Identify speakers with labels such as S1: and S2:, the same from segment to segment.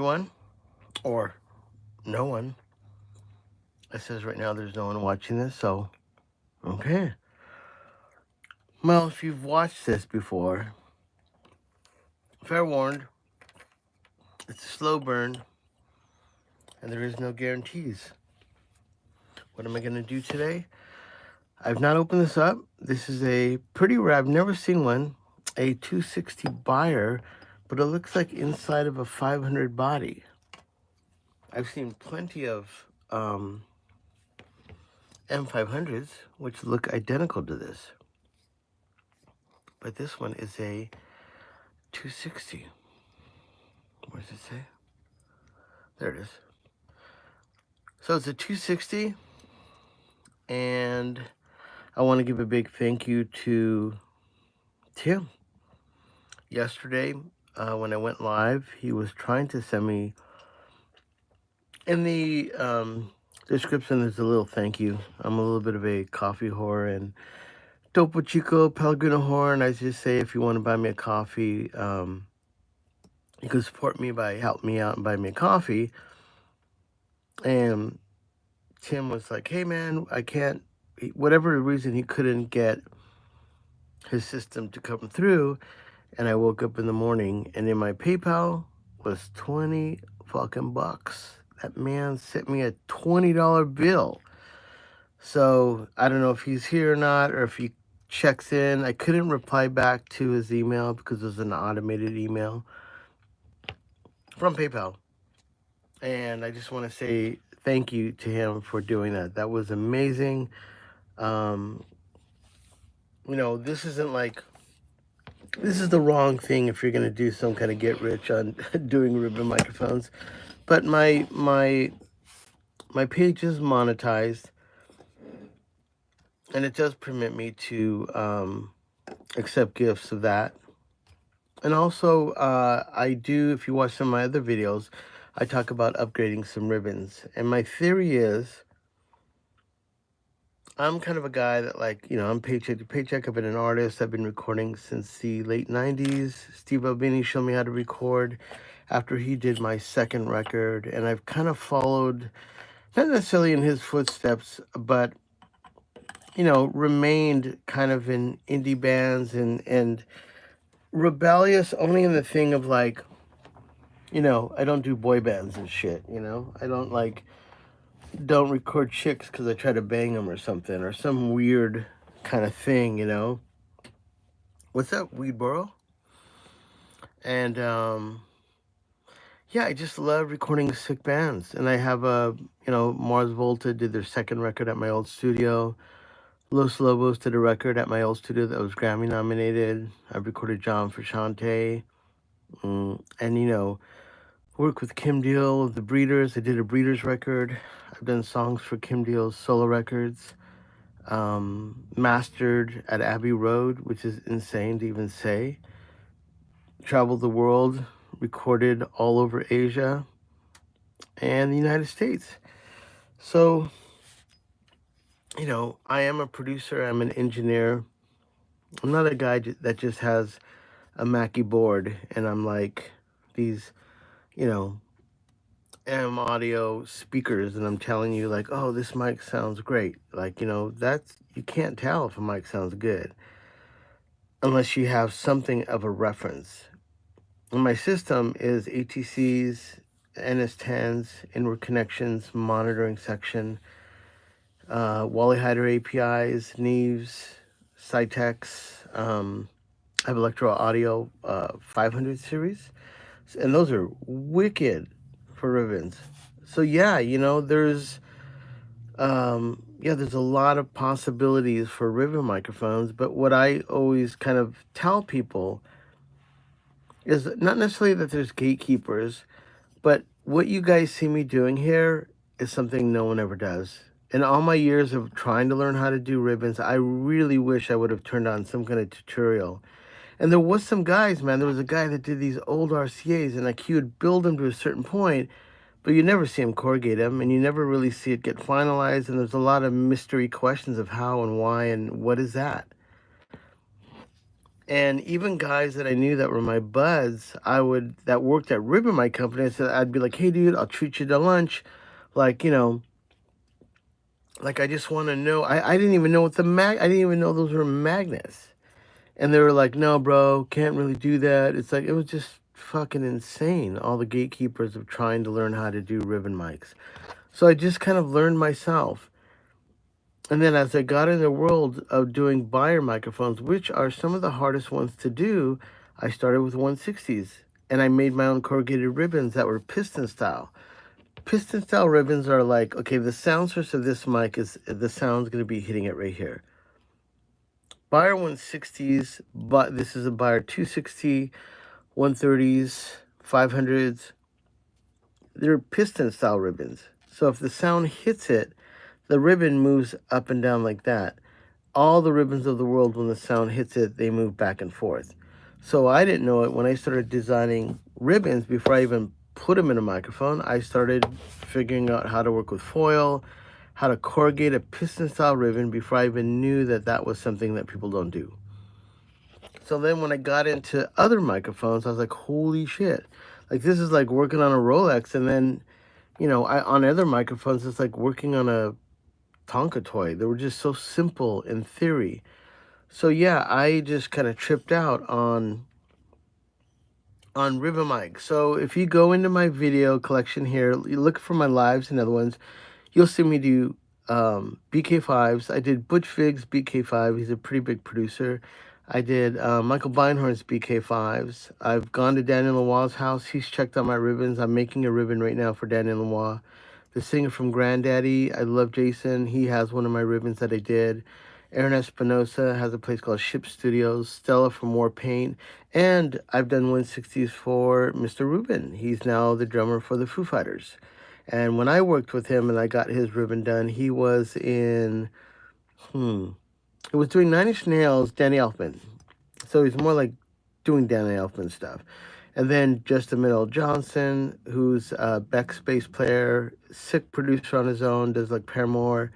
S1: everyone, or no one. It says right now there's no one watching this, so okay. Well, if you've watched this before, fair warned, it's a slow burn, and there is no guarantees. What am I going to do today? I've not opened this up. This is a pretty rare, I've never seen one, a 260 Beyer, but it looks like inside of a 500 body. I've seen plenty of M500s, which look identical to this. But this one is a 260. Where does it say? There it is. So it's a 260, and I want to give a big thank you to Tim. Yesterday, when I went live, he was trying to send me, in the description, there's a little thank you. I'm a little bit of a coffee whore and Topo Chico Pellegrino whore, and I just say if you want to buy me a coffee, you can support me by helping me out and buy me a coffee. And Tim was like, hey man, I can't, whatever reason, he couldn't get his system to come through. And I woke up in the morning, and in my PayPal was 20 fucking bucks. That man sent me a $20 bill. So I don't know if he's here or not, or if he checks in. I couldn't reply back to his email because it was an automated email from PayPal. And I just want to say thank you to him for doing that. That was amazing. This isn't like, this is the wrong thing if you're going to do some kind of get rich on doing ribbon microphones. But my page is monetized, and it does permit me to accept gifts of that. And also, I do, if you watch some of my other videos, I talk about upgrading some ribbons. And my theory is, I'm kind of a guy that, I'm paycheck to paycheck. I've been an artist. I've been recording since the late 90s. Steve Albini showed me how to record after he did my second record. And I've kind of followed, not necessarily in his footsteps, but, remained kind of in indie bands and rebellious only in the thing of I don't do boy bands and shit, I don't record chicks because I try to bang them or something, or some weird kind of thing, What's up, Weedboro? And, yeah, I just love recording sick bands. And I have Mars Volta did their second record at my old studio. Los Lobos did a record at my old studio that was Grammy nominated. I've recorded John Frusciante. And, work with Kim Deal of the Breeders. I did a Breeders record. I've done songs for Kim Deal's solo records. Mastered at Abbey Road, which is insane to even say. Traveled the world, recorded all over Asia and the United States. So, I am a producer. I'm an engineer. I'm not a guy that just has a Mackie board and I'm like these, M audio speakers, and I'm telling you oh, this mic sounds great. That's, you can't tell if a mic sounds good unless you have something of a reference. And my system is ATCs, NS10s, inward connections, monitoring section, Wally Hyder APIs, Neves, Cytex. I have Electro Audio 500 series, and those are wicked for ribbons. So yeah, there's there's a lot of possibilities for ribbon microphones, but what I always kind of tell people is not necessarily that there's gatekeepers, but what you guys see me doing here is something no one ever does. In all my years of trying to learn how to do ribbons, I really wish I would have turned on some kind of tutorial. And there was some guys, man, there was a guy that did these old RCAs, and he would build them to a certain point, but you never see him corrugate them, and you never really see it get finalized, and there's a lot of mystery questions of how and why and what is that. And even guys that I knew that were my buds, that worked at Ribbon My company, I'd be like, hey dude, I'll treat you to lunch. Like, like I just want to know. I didn't even know I didn't even know those were magnets. And they were like, no, bro, can't really do that. It's like, it was just fucking insane. All the gatekeepers of trying to learn how to do ribbon mics. So I just kind of learned myself. And then as I got in the world of doing Beyer microphones, which are some of the hardest ones to do, I started with 160s. And I made my own corrugated ribbons that were piston style. Piston style ribbons are like, okay, the sound source of this mic is, the sound's going to be hitting it right here. Beyer 160s, but this is a Beyer 260, 130s, 500s. They're piston style ribbons. So if the sound hits it, the ribbon moves up and down like that. All the ribbons of the world, when the sound hits it, they move back and forth. So I didn't know it when I started designing ribbons. Before I even put them in a microphone, I started figuring out how to work with foil, how to corrugate a piston style ribbon before I even knew that that was something that people don't do. So then when I got into other microphones, I was like, holy shit. Like this is like working on a Rolex. And then, on other microphones, it's like working on a Tonka toy. They were just so simple in theory. So yeah, I just kind of tripped out on ribbon mic. So if you go into my video collection here, you look for my lives and other ones, you'll see me do BK5s. I did Butch Vig's BK5. He's a pretty big producer. I did Michael Beinhorn's BK5s. I've gone to Daniel Lanois' house. He's checked out my ribbons. I'm making a ribbon right now for Daniel Lanois. The singer from Granddaddy, I love Jason. He has one of my ribbons that I did. Aaron Espinosa has a place called Ship Studios. Stella from War Paint. And I've done 160s for Mr. Rubin. He's now the drummer for the Foo Fighters. And when I worked with him and I got his ribbon done, he was in, he was doing Nine Inch Nails, Danny Elfman. So he's more like doing Danny Elfman stuff. And then Justin Middle Johnson, who's a Beck's bass player, sick producer on his own, does like Paramore.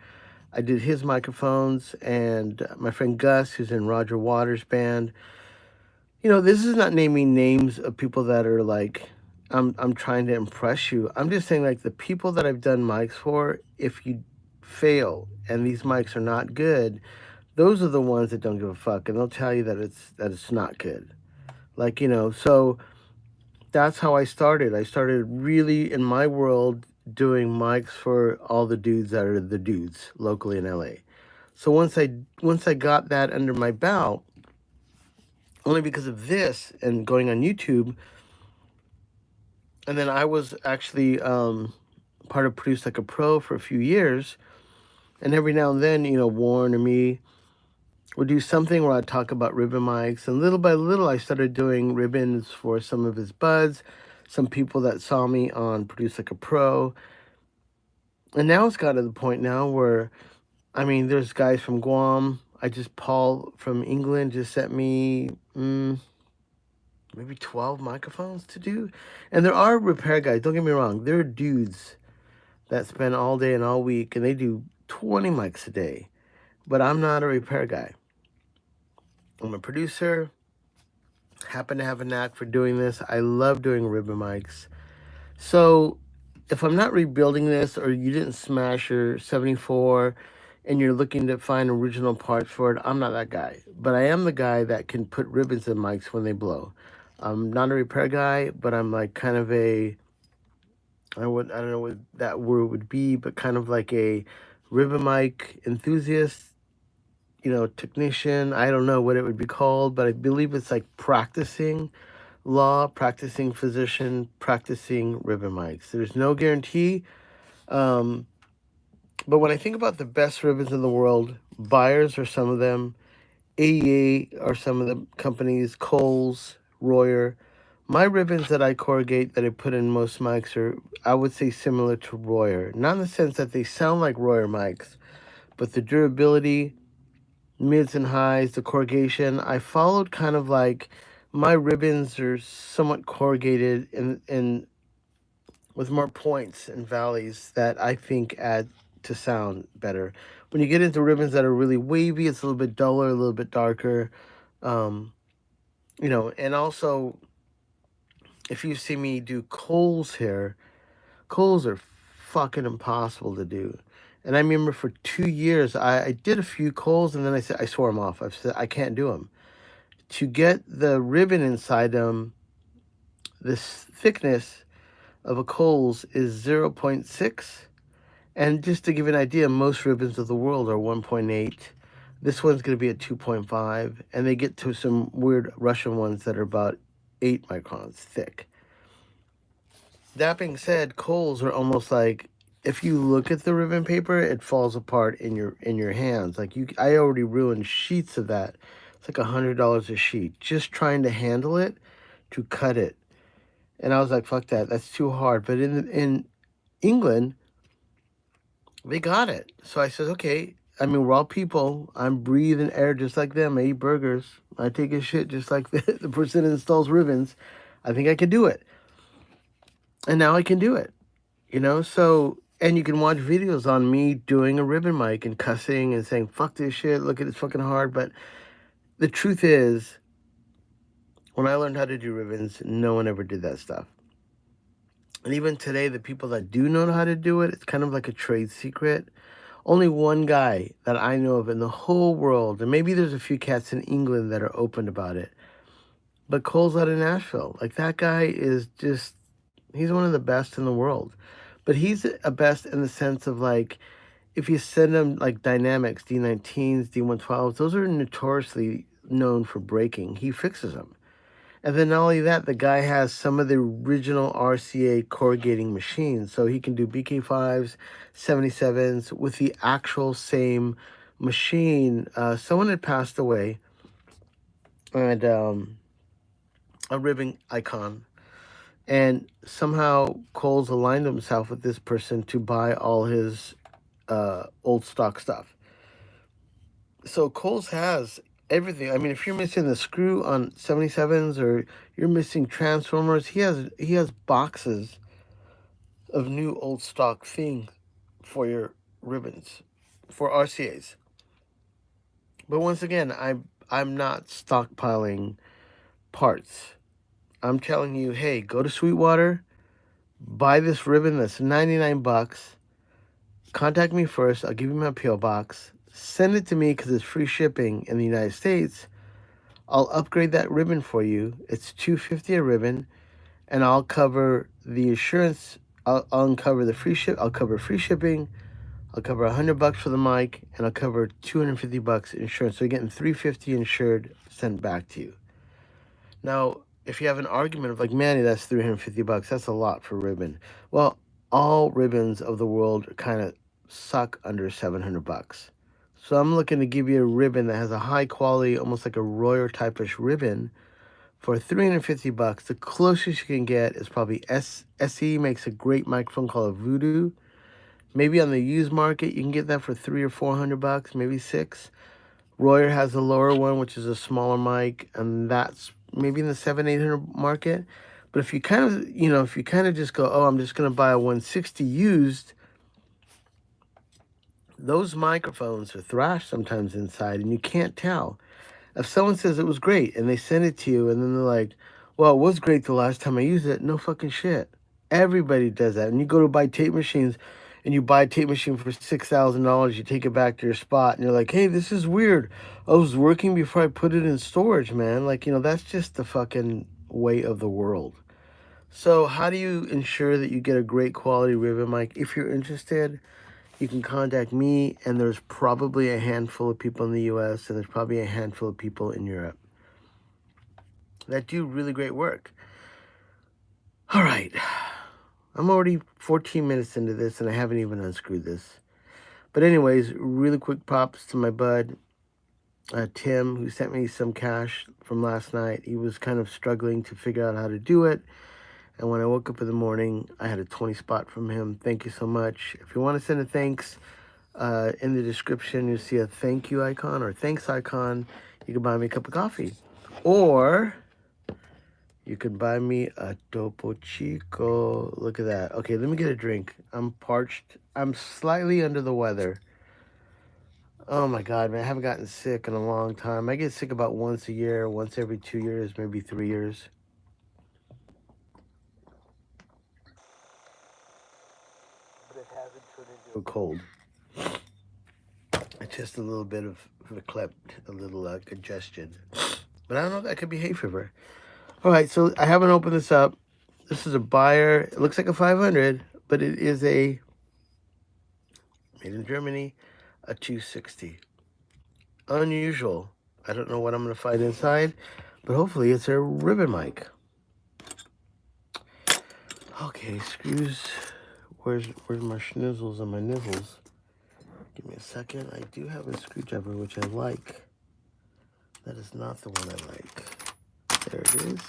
S1: I did his microphones, and my friend Gus, who's in Roger Waters' band. This is not naming names of people that are like, I'm trying to impress you. I'm just saying, like, the people that I've done mics for, if you fail and these mics are not good, those are the ones that don't give a fuck, and they'll tell you that it's not good. Like, so that's how I started. I started really in my world doing mics for all the dudes that are the dudes locally in LA. So once I got that under my belt, only because of this and going on YouTube, and then I was actually part of Produce Like a Pro for a few years, and every now and then, Warren or me would do something where I'd talk about ribbon mics, and little by little I started doing ribbons for some of his buds, some people that saw me on Produce Like a Pro. And now it's got to the point now where, there's guys from Guam. Paul from England just sent me maybe 12 microphones to do. And there are repair guys, don't get me wrong. There are dudes that spend all day and all week, and they do 20 mics a day. But I'm not a repair guy. I'm a producer, happen to have a knack for doing this. I love doing ribbon mics. So if I'm not rebuilding this, or you didn't smash your 74 and you're looking to find original parts for it, I'm not that guy. But I am the guy that can put ribbons in mics when they blow. I'm not a repair guy, but I'm like kind of I don't know what that word would be, but kind of like a ribbon mic enthusiast, technician. I don't know what it would be called, but I believe it's like practicing law, practicing physician, practicing ribbon mics. There's no guarantee. But when I think about the best ribbons in the world, Beyers are some of them, AEA are some of the companies, Kohl's, Royer. My ribbons that I corrugate, that I put in most mics, are, I would say, similar to Royer. Not in the sense that they sound like Royer mics, but the durability, mids and highs, the corrugation. I followed kind of like, my ribbons are somewhat corrugated and with more points and valleys that I think add to sound better. When you get into ribbons that are really wavy, it's a little bit duller, a little bit darker. You know, and also, if you see me do Kohl's hair, Kohl's are fucking impossible to do. And I remember for 2 years, I did a few Kohl's, and then I said, I swore them off. I said, I can't do them. To get the ribbon inside them, this thickness of a Kohl's is 0.6. And just to give you an idea, most ribbons of the world are 1.8. This one's going to be at 2.5. And they get to some weird Russian ones that are about 8 microns thick. That being said, Kohl's are almost like, if you look at the ribbon paper, it falls apart in your hands. Like I already ruined sheets of that. It's like $100 a sheet just trying to handle it, to cut it. And I was like, fuck that, that's too hard. But in England, they got it. So I said, okay. I mean, we're all people. I'm breathing air just like them. I eat burgers. I take a shit just like the person that installs ribbons. I think I can do it. And now I can do it. You know, so, and you can watch videos on me doing a ribbon mic and cussing and saying, fuck this shit, look at it's fucking hard. But the truth is, when I learned how to do ribbons, no one ever did that stuff. And even today, the people that do know how to do it, it's kind of like a trade secret. Only one guy that I know of in the whole world, and maybe there's a few cats in England that are open about it, but Cole's out of Nashville. Like, that guy is just, he's one of the best in the world. But he's a best in the sense of, like, if you send him like Dynamics, D19s, D112s, those are notoriously known for breaking. He fixes them. And then not only that, the guy has some of the original RCA corrugating machines. So he can do BK5s, 77s with the actual same machine. Someone had passed away, and a ribbon icon. And somehow Coles aligned himself with this person to buy all his old stock stuff. So Coles has everything. I mean, if you're missing the screw on 77s or you're missing transformers, he has boxes of new old stock things for your ribbons, for RCAs. But once again, I'm not stockpiling parts. I'm telling you, hey, go to Sweetwater, buy this ribbon that's 99 bucks. Contact me first. I'll give you my PO box. Send it to me because it's free shipping in the United States. I'll upgrade that ribbon for you. It's $250 a ribbon, and I'll cover the insurance. I'll uncover the free ship. I'll cover free shipping. I'll cover $100 for the mic, and I'll cover $250 insurance. So you're getting $350 insured, sent back to you. Now, if you have an argument of like, Manny, that's $350. That's a lot for ribbon. Well, all ribbons of the world kind of suck under $700. So I'm looking to give you a ribbon that has a high quality, almost like a Royer type-ish ribbon for $350. The closest you can get is probably SE makes a great microphone called a Voodoo. Maybe on the used market you can get that for $300 or $400, maybe $600. Royer has a lower one, which is a smaller mic, and that's maybe in the $700-800 market. But if you kind of, if you kind of just go, oh, I'm just going to buy a 160 used, those microphones are thrashed sometimes inside, and you can't tell. If someone says it was great, and they send it to you, and then they're like, well, it was great the last time I used it, no fucking shit. Everybody does that. And you go to buy tape machines, and you buy a tape machine for $6,000, you take it back to your spot, and you're like, hey, this is weird. I was working before I put it in storage, man. Like, that's just the fucking way of the world. So how do you ensure that you get a great quality ribbon mic? If you're interested, you can contact me, and there's probably a handful of people in the US, and there's probably a handful of people in Europe that do really great work. All right. I'm already 14 minutes into this, and I haven't even unscrewed this. But anyways, really quick props to my bud, Tim, who sent me some cash from last night. He was kind of struggling to figure out how to do it. And when I woke up in the morning, I had a 20 spot from him. Thank you so much. If you want to send a thanks, in the description, you'll see a thank you icon or thanks icon. You can buy me a cup of coffee. Or you can buy me a Topo Chico. Look at that. Okay, let me get a drink. I'm parched. I'm slightly under the weather. Oh my God, man, I haven't gotten sick in a long time. I get sick about once a year, once every 2 years, maybe 3 years. But it hasn't turned into a cold. It's just a little bit of a little congestion. But I don't know if that could be hay fever. All right, so I haven't opened this up. This is a Beyer. It looks like a 500, but it is a made in Germany, a 260. Unusual. I don't know what I'm going to find inside, but hopefully it's a ribbon mic. Okay, screws. Where's my schnizzles and my nizzles? Give me a second. I do have a screwdriver, which I like. That is not the one I like. There it is.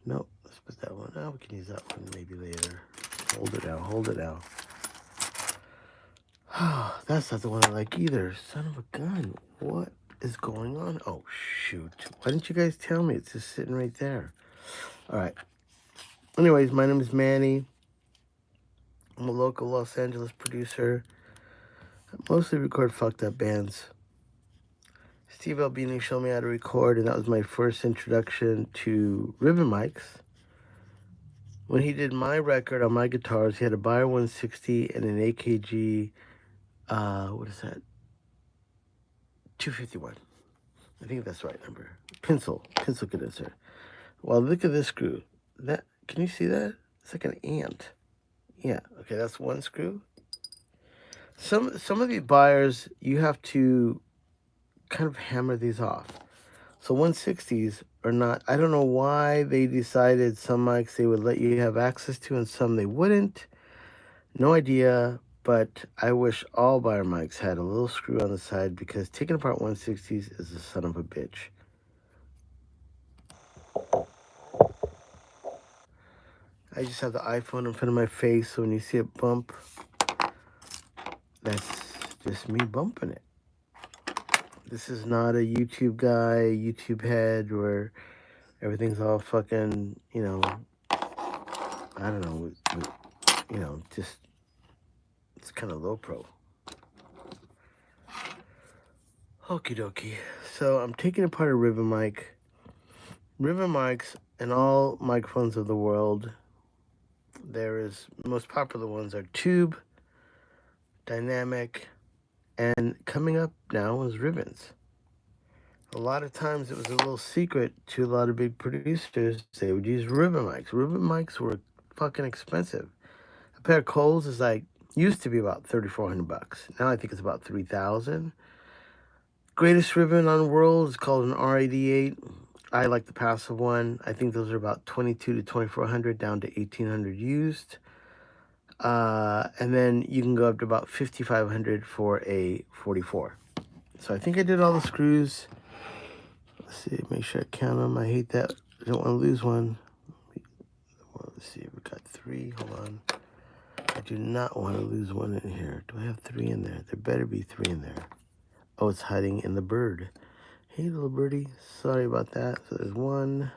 S1: Nope, let's put that one out. We can use that one maybe later. Hold it out, hold it out. That's not the one I like either. Son of a gun. What is going on? Oh, shoot. Why didn't you guys tell me? It's just sitting right there. All right. Anyways, my name is Manny. I'm a local Los Angeles producer. I mostly record fucked up bands. Steve Albini showed me how to record, and that was my first introduction to ribbon mics. When he did my record on my guitars, he had a Beyer 160 and an AKG, what is that? 251. I think that's the right number. Pencil condenser. Well, look at this screw. That, can you see that? It's like an ant. Yeah, okay, that's one screw. Some of these Beyers, you have to kind of hammer these off. So 160s are not, I don't know why they decided some mics they would let you have access to and some they wouldn't. No idea, but I wish all Beyer mics had a little screw on the side because taking apart 160s is a son of a bitch. I just have the iPhone in front of my face, so when you see it bump, that's just me bumping it. This is not a YouTube guy, YouTube head, where everything's all fucking, you know, I don't know, you know, just, it's kind of low pro. Okie dokie. So I'm taking apart a ribbon mic. Ribbon mics and all microphones of the world, the most popular ones are tube, dynamic, and coming up now is ribbons. A lot of times it was a little secret to a lot of big producers. They would use ribbon mics. Ribbon mics were fucking expensive. A pair of Coles is like, used to be about $3,400. Now I think it's about $3,000. Greatest ribbon on the world is called an R88. I like the passive one. I think those are about $2,200 to $2,400 down to $1,800 used. And then you can go up to about $5,500 for a 44. So I think I did all the screws. Let's see, make sure I count them. I hate that. I don't want to lose one. Well, let's see, we got 3. Hold on. I do not want to lose one in here. Do I have 3 in there? There better be 3 in there. Oh, it's hiding in the bird. Hey, little birdie. Sorry about that. So there's 1.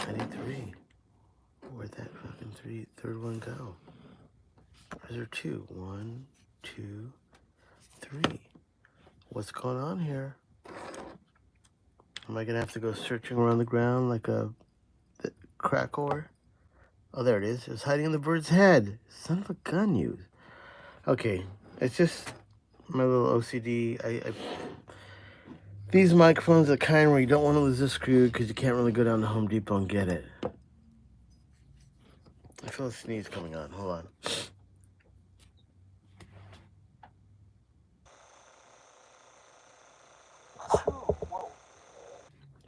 S1: 93. Where'd that fucking third one go? Is there 2? 1, 2, 3. What's going on here? Am I gonna have to go searching around the ground like a crack whore? Oh, there it is. It's hiding in the bird's head. Son of a gun, you. Okay, it's just my little OCD. These microphones are the kind where you don't want to lose a screw because you can't really go down to Home Depot and get it. I feel a sneeze coming on. Hold on.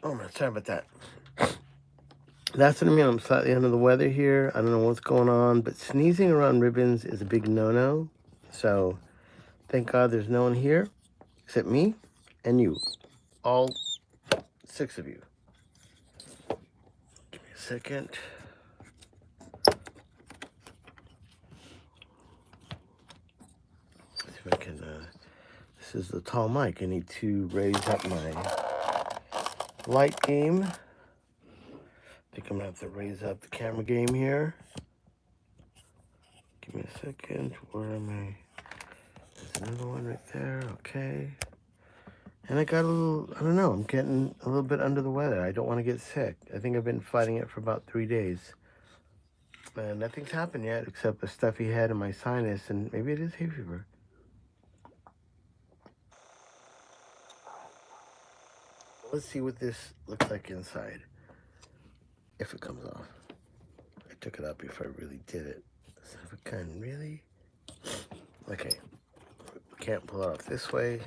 S1: Oh man, sorry about that. That's what I mean. I'm slightly under the weather here. I don't know what's going on, but sneezing around ribbons is a big no-no. So thank God there's no one here except me and you. All 6 of you. Give me a second. Let's see if I can, this is the tall mic. I need to raise up my light game. I think I'm gonna have to raise up the camera game here. Give me a second. Where am I? There's another one right there. Okay. And I got a little, I don't know, I'm getting a little bit under the weather. I don't want to get sick. I think I've been fighting it for about 3 days. Nothing's happened yet except a stuffy head in my sinus, and maybe it is hay fever. Let's see what this looks like inside, if it comes off. I took it out before I really did it. So if it can, really? Okay, can't pull it off this way.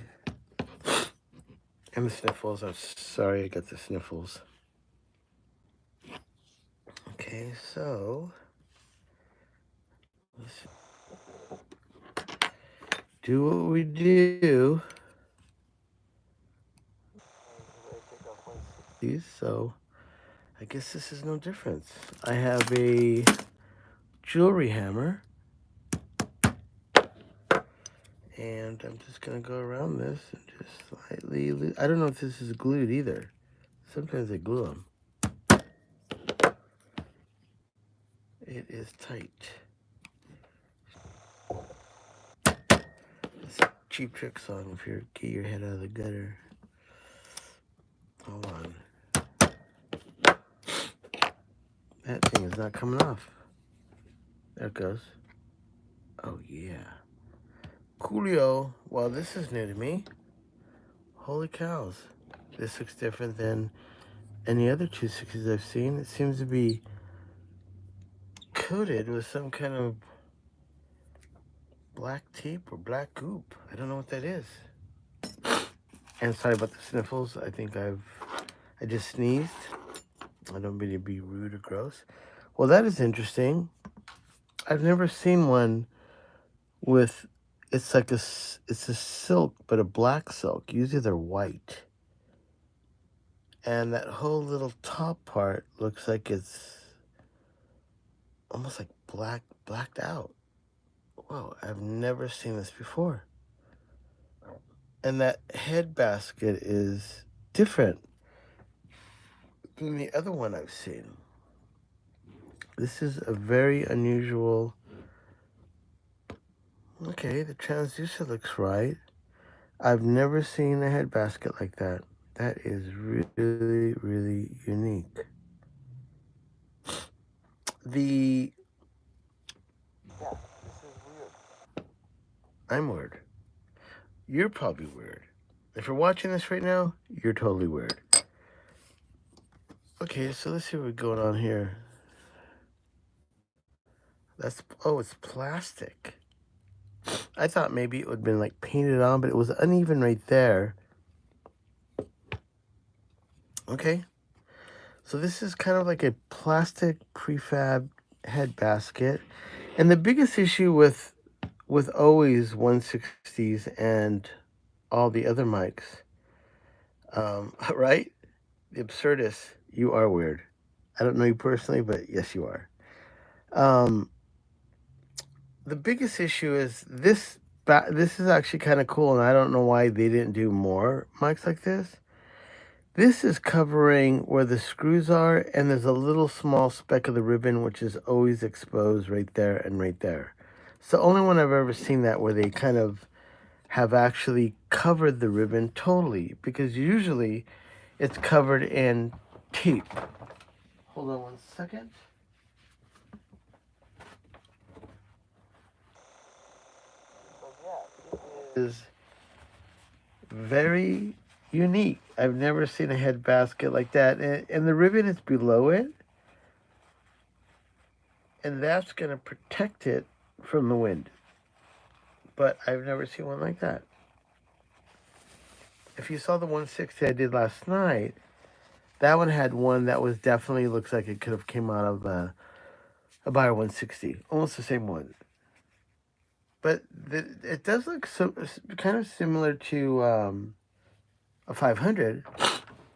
S1: And the sniffles, I'm sorry I got the sniffles. Okay, so let's do what we do. So I guess this is no difference. I have a jewelry hammer, and I'm just gonna go around this and just slightly, I don't know if this is glued either. Sometimes they glue them. It is tight. It's a Cheap Trick song if you get your head out of the gutter. Hold on. That thing is not coming off. There it goes. Oh yeah. Coolio. Well, this is new to me. Holy cows. This looks different than any other 260s I've seen. It seems to be coated with some kind of black tape or black goop. I don't know what that is. And sorry about the sniffles. I think I just sneezed. I don't mean to be rude or gross. Well, that is interesting. I've never seen one with, it's like it's a silk, but a black silk. Usually they're white. And that whole little top part looks like it's almost like blacked out. Whoa, I've never seen this before. And that head basket is different than the other one I've seen. This is a very unusual. Okay, the transducer looks right. I've never seen a head basket like that. That is really, really unique. Yeah, this is weird. I'm weird. You're probably weird. If you're watching this right now, you're totally weird. Okay, so let's see what's going on here. Oh, it's plastic. I thought maybe it would have been like painted on, but it was uneven right there. Okay. So this is kind of like a plastic prefab head basket. And the biggest issue with always 160s and all the other mics, right? The absurdist, you are weird. I don't know you personally, but yes, you are. The biggest issue is this. This is actually kind of cool, and I don't know why they didn't do more mics like this. This is covering where the screws are, and there's a little small speck of the ribbon, which is always exposed right there and right there. It's the only one I've ever seen that where they kind of have actually covered the ribbon totally, because usually it's covered in tape. Hold on one second. Is very unique. I've never seen a head basket like that. And the ribbon is below it. And that's going to protect it from the wind. But I've never seen one like that. If you saw the 160 I did last night, that one had one that was definitely looks like it could have came out of a Beyer 160. Almost the same one. But it does look kind of similar to a 500.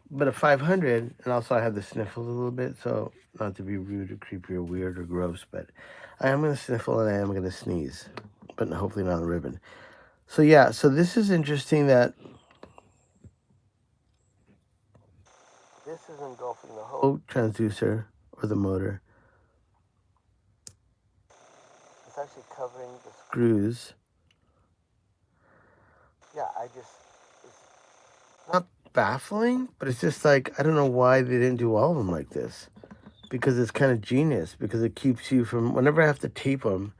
S1: But a 500, and also I have the sniffles a little bit, so not to be rude or creepy or weird or gross, but I am going to sniffle and I am going to sneeze, but hopefully not on the ribbon. So yeah, so this is interesting that this is engulfing the whole transducer, or the motor. It's actually covering the screws. Yeah, it's not baffling, but it's just like, I don't know why they didn't do all of them like this. Because it's kind of genius, because it keeps you from, whenever I have to tape them,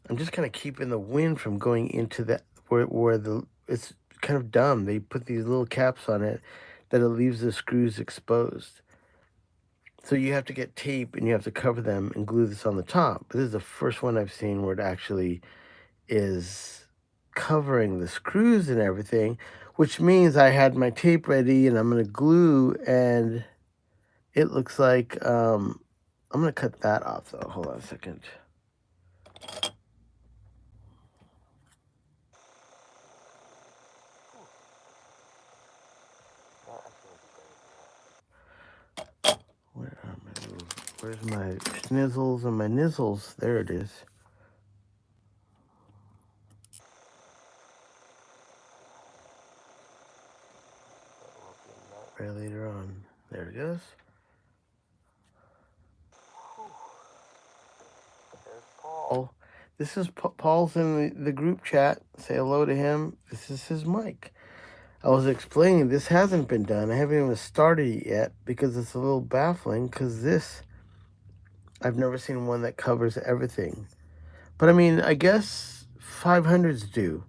S1: I'm just kind of keeping the wind from going into that, where it's kind of dumb. They put these little caps on it that it leaves the screws exposed. So you have to get tape and you have to cover them and glue this on the top. But this is the first one I've seen where it actually is covering the screws and everything, which means I had my tape ready and I'm going to glue, and it looks like, I'm going to cut that off though. Hold on a second. Where are my little, where's my schnizzles and my nizzles? There it is. Right later on. There it goes. There's Paul. This is Paul's in the group chat. Say hello to him. This is his mic. I was explaining this hasn't been done. I haven't even started it yet because it's a little baffling, because this, I've never seen one that covers everything. But I mean, I guess 500s do.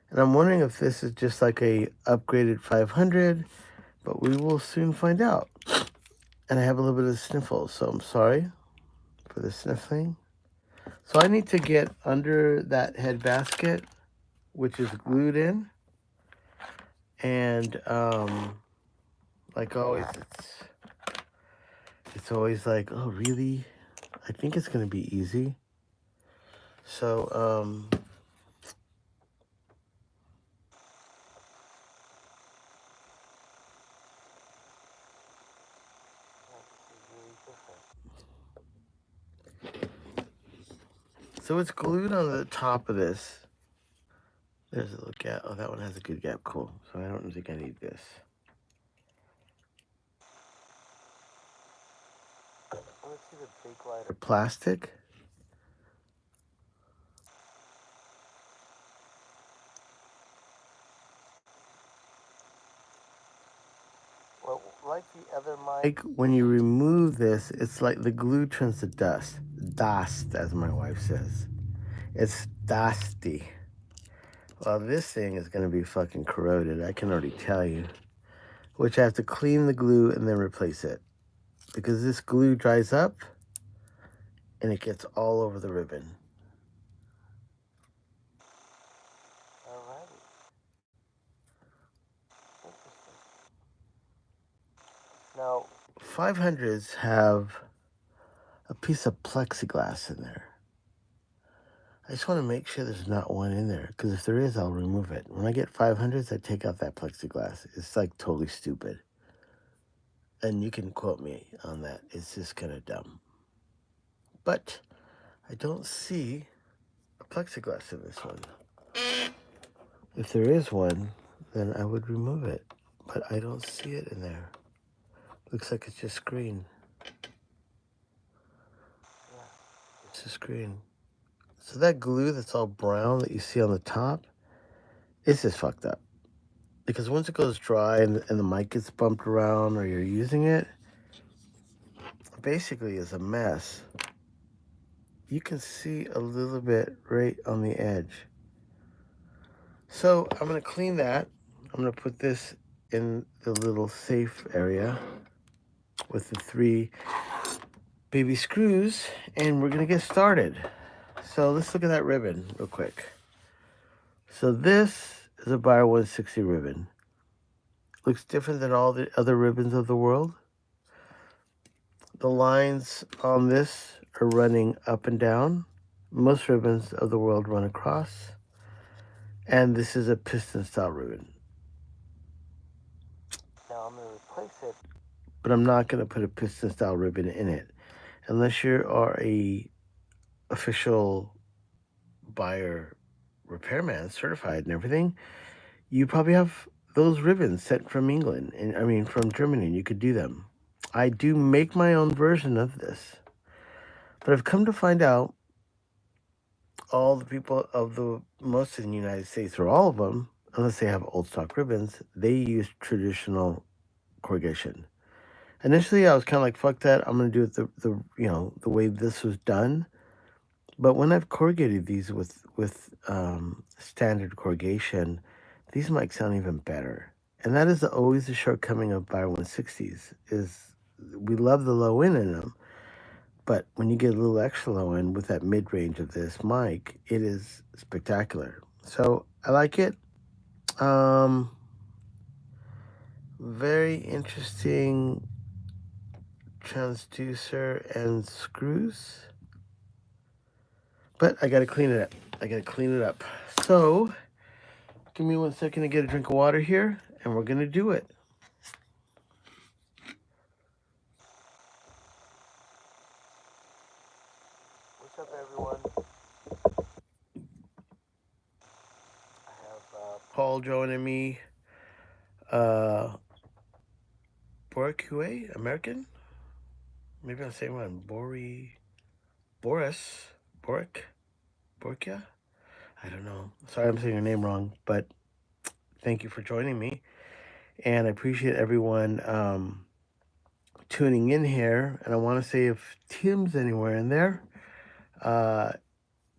S1: And I'm wondering if this is just like a upgraded 500, but we will soon find out. And I have a little bit of sniffles, so I'm sorry for the sniffling. So I need to get under that head basket, which is glued in. And like always, it's always like, oh really? I think it's gonna be easy. So so it's glued on the top of this. There's a little gap. Oh, that one has a good gap. Cool. So I don't think I need this. Let's see the big lighter. Plastic. Well, like the other mic, when you remove this, it's like the glue turns to dust. Dust, as my wife says. It's dusty. Well, this thing is going to be fucking corroded. I can already tell you. Which I have to clean the glue and then replace it. Because this glue dries up and it gets all over the ribbon. Alrighty. Interesting. Now, 500s have a piece of plexiglass in there. I just want to make sure there's not one in there, because if there is, I'll remove it. When I get 500s, I take out that plexiglass. It's like totally stupid. And you can quote me on that. It's just kind of dumb. But I don't see a plexiglass in this one. If there is one, then I would remove it. But I don't see it in there. Looks like it's just screen. Yeah, it's just screen. So that glue that's all brown that you see on the top, it's just fucked up. Because once it goes dry and the mic gets bumped around or you're using it, basically is a mess. You can see a little bit right on the edge. So I'm going to clean that. I'm going to put this in the little safe area with the 3 baby screws, and we're going to get started. So let's look at that ribbon real quick. So this is a Beyer 160 ribbon. Looks different than all the other ribbons of the world. The lines on this are running up and down. Most ribbons of the world run across. And this is a piston style ribbon. Now I'm going to replace it, but I'm not going to put a piston style ribbon in it unless you are a official Beyer repairman, certified and everything. You probably have those ribbons sent from England, and I mean from Germany, and you could do them. I do make my own version of this. But I've come to find out all the people of the most in the United States, or all of them, unless they have old stock ribbons, they use traditional corrugation. Initially, I was kind of like, "Fuck that! I'm gonna do it the way this was done." But when I've corrugated these with standard corrugation, these mics sound even better. And that is always the shortcoming of Buyer 160s is we love the low end in them, but when you get a little extra low end with that mid range of this mic, it is spectacular. So I like it. Very interesting transducer and screws. But I gotta clean it up. So give me 1 second to get a drink of water here, and we're gonna do it. What's up, everyone? I have Paul joining me. Boricue, American? Maybe I'm saying one. Boris, Borikia? I don't know. Sorry I'm saying your name wrong, but thank you for joining me. And I appreciate everyone tuning in here. And I want to say if Tim's anywhere in there,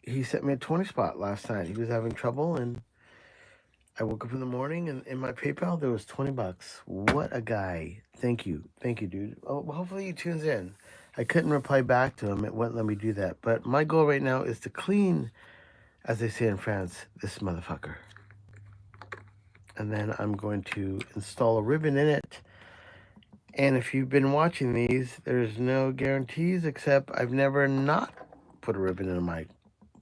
S1: he sent me a 20 spot last night. He was having trouble, and I woke up in the morning, and in my PayPal, there was 20 bucks. What a guy. Thank you, dude. Oh, well, hopefully he tunes in. I couldn't reply back to him. It wouldn't let me do that. But my goal right now is to clean, as they say in France, this motherfucker. And then I'm going to install a ribbon in it. And if you've been watching these, there's no guarantees, except I've never not put a ribbon in a mic.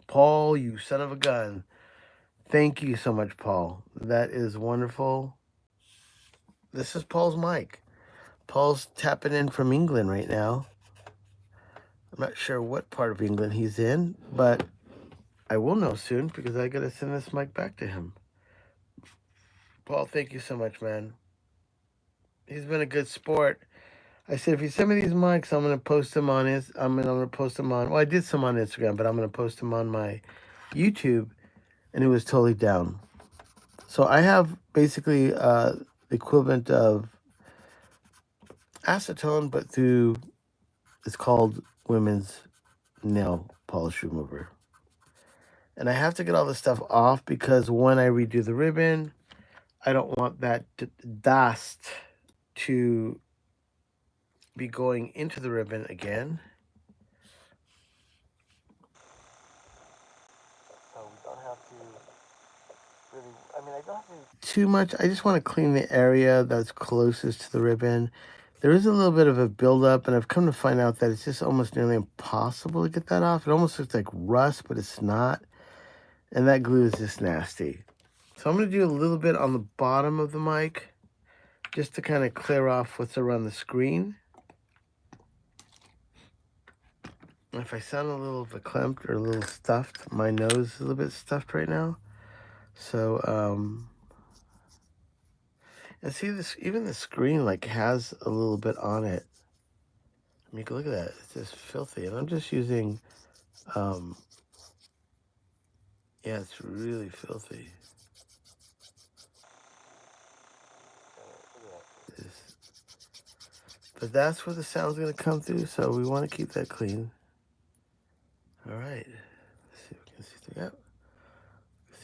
S1: Paul, you son of a gun. Thank you so much, Paul. That is wonderful. This is Paul's mic. Paul's tapping in from England right now. I'm not sure what part of England he's in, but I will know soon because I got to send this mic back to him. Paul, thank you so much, man. He's been a good sport. I said, if you send me these mics, I'm gonna post them on I'm gonna post them on. Well, I did some on Instagram, but I'm gonna post them on my YouTube, and it was totally down. So I have basically the equivalent of acetone, but through it's called women's nail polish remover. And I have to get all this stuff off because when I redo the ribbon, I don't want that dust to be going into the ribbon again. So we don't have to really, I don't have to do too much. I just want to clean the area that's closest to the ribbon. There is a little bit of a buildup, and I've come to find out that it's just almost nearly impossible to get that off. It almost looks like rust, but it's not. And that glue is just nasty. So I'm going to do a little bit on the bottom of the mic just to kind of clear off what's around the screen. And if I sound a little verklempt or a little stuffed, my nose is a little bit stuffed right now. So, and see this, even the screen like has a little bit on it. I mean, look at that. It's just filthy. And I'm just using, yeah, it's really filthy. But that's where the sound's going to come through, so we want to keep that clean. All right. Let's see if we can see through it. Yep.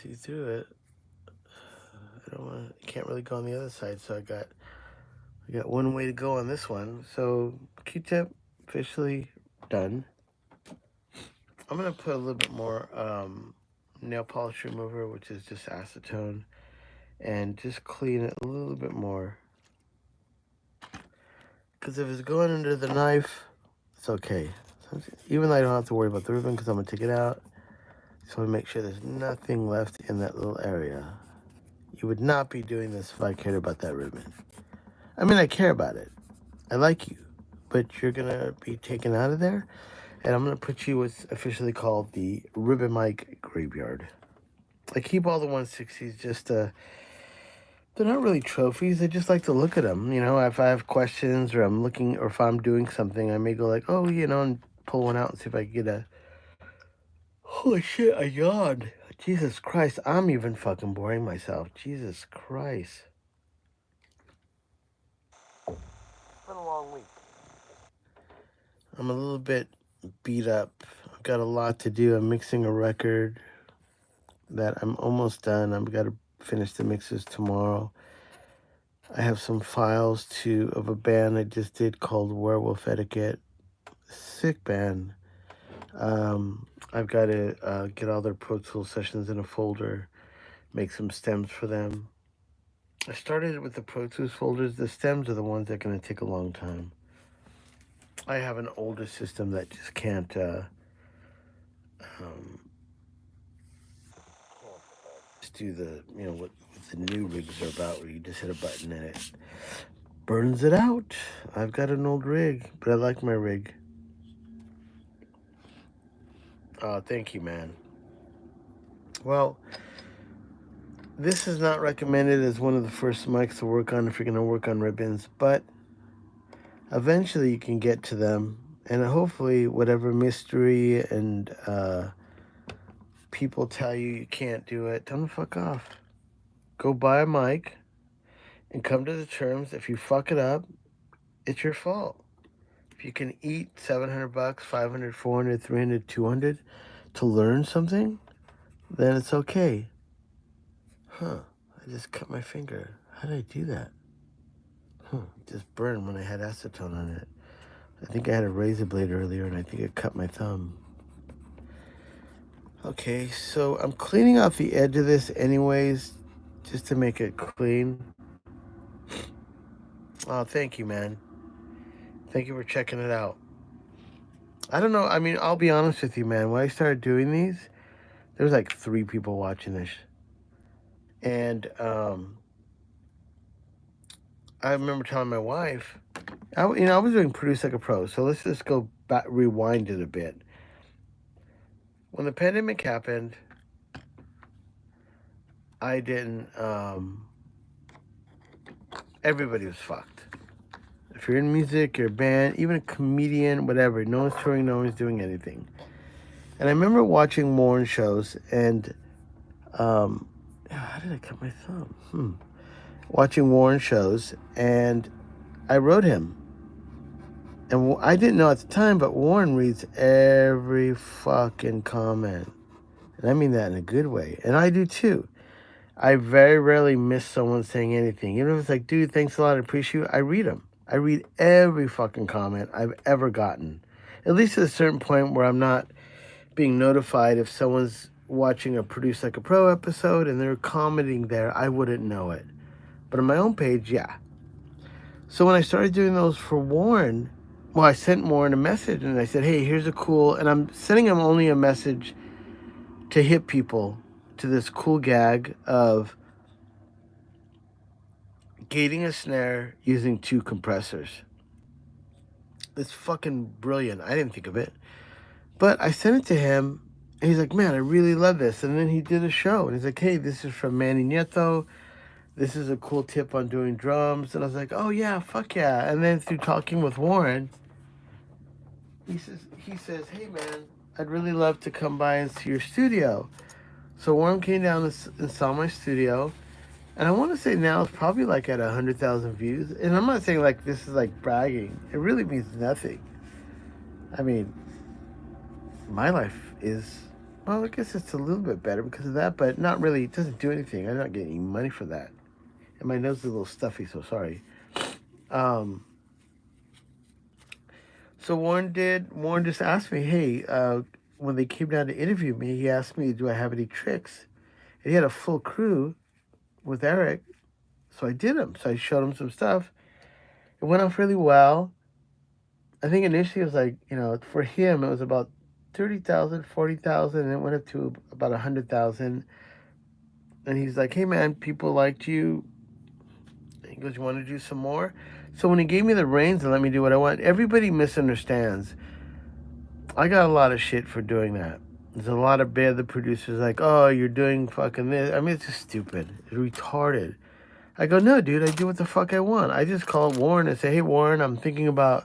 S1: See through it. I can't really go on the other side, so I got one way to go on this one. So Q-tip officially done. I'm going to put a little bit more nail polish remover, which is just acetone, and just clean it a little bit more. Because if it's going under the knife, it's okay. So even though I don't have to worry about the ribbon because I'm going to take it out, just want to make sure there's nothing left in that little area. You would not be doing this if I cared about that ribbon. I mean, I care about it. I like you. But you're going to be taken out of there, and I'm going to put you what's officially called the ribbon mic graveyard. I keep all the 160s just to they're not really trophies. I just like to look at them. You know, if I have questions or I'm looking, or if I'm doing something, I may go like, oh, you know, and pull one out and see if I can get a. Holy shit! I yawned. Jesus Christ! I'm even fucking boring myself. Jesus Christ! It's been a long week. I'm a little bit beat up. I've got a lot to do. I'm mixing a record that I'm almost done. I've got to finish the mixes tomorrow. I have some files of a band I just did called Werewolf Etiquette. Sick band. I've got to get all their Pro Tools sessions in a folder, make some stems for them. I started with the Pro Tools folders. The stems are the ones that are going to take a long time. I have an older system that just can't just do the, you know, what the new rigs are about, where you just hit a button and it burns it out. I've got an old rig, but I like my rig. Oh, thank you, man. Well, this is not recommended as one of the first mics to work on if you're going to work on ribbons, but eventually you can get to them, and hopefully whatever mystery and people tell you can't do it, tell them to fuck off. Go buy a mic and come to the terms. If you fuck it up, it's your fault. If you can eat $700, 500, 400, 300, 200 to learn something, then it's okay. Huh, I just cut my finger. How did I do that? It just burned when I had acetone on it. I think I had a razor blade earlier and I think it cut my thumb. Okay, so I'm cleaning off the edge of this anyways, just to make it clean. Oh, thank you, man. Thank you for checking it out. I don't know, I mean, I'll be honest with you, man. When I started doing these, there was like 3 people watching this. And I remember telling my wife, I was doing Produce Like a Pro, so let's just go back, rewind it a bit. When the pandemic happened, I didn't, everybody was fucked. If you're in music, you're a band, even a comedian, whatever, no one's touring, no one's doing anything. And I remember watching Warren shows, and how did I cut my thumb? Watching Warren shows, and I wrote him. And I didn't know at the time, but Warren reads every fucking comment. And I mean that in a good way. And I do too. I very rarely miss someone saying anything. Even if it's like, dude, thanks a lot, I appreciate you. I read them. I read every fucking comment I've ever gotten. At least at a certain point where I'm not being notified if someone's watching a Produce Like a Pro episode and they're commenting there, I wouldn't know it. But on my own page, yeah. So when I started doing those for Warren, well, I sent Warren a message and I said, hey, here's a cool, and I'm sending him only a message to hit people to this cool gag of gating a snare using 2 compressors. It's fucking brilliant. I didn't think of it. But I sent it to him, and he's like, man, I really love this. And then he did a show, and he's like, hey, this is from Manny. This is a cool tip on doing drums. And I was like, oh, yeah, fuck yeah. And then through talking with Warren, he says, hey, man, I'd really love to come by and see your studio. So Warren came down and saw my studio. And I want to say now it's probably like at 100,000 views. And I'm not saying like this is like bragging. It really means nothing. I mean, my life is, well, I guess it's a little bit better because of that, but not really. It doesn't do anything. I'm not getting any money for that. And my nose is a little stuffy, so sorry. So Warren just asked me, hey, when they came down to interview me, he asked me, do I have any tricks? And he had a full crew with Eric, so I did them. So I showed him some stuff. It went off really well. I think initially it was like, for him, it was about 30,000, 40,000, and it went up to about 100,000. And he's like, hey, man, people liked you. He goes, you want to do some more? So when he gave me the reins and let me do what I want, everybody misunderstands. I got a lot of shit for doing that. There's a lot of bad, the producers like, oh, you're doing fucking this. I mean, it's just stupid. It's retarded. I go, no, dude, I do what the fuck I want. I just call Warren and say, hey, Warren, I'm thinking about,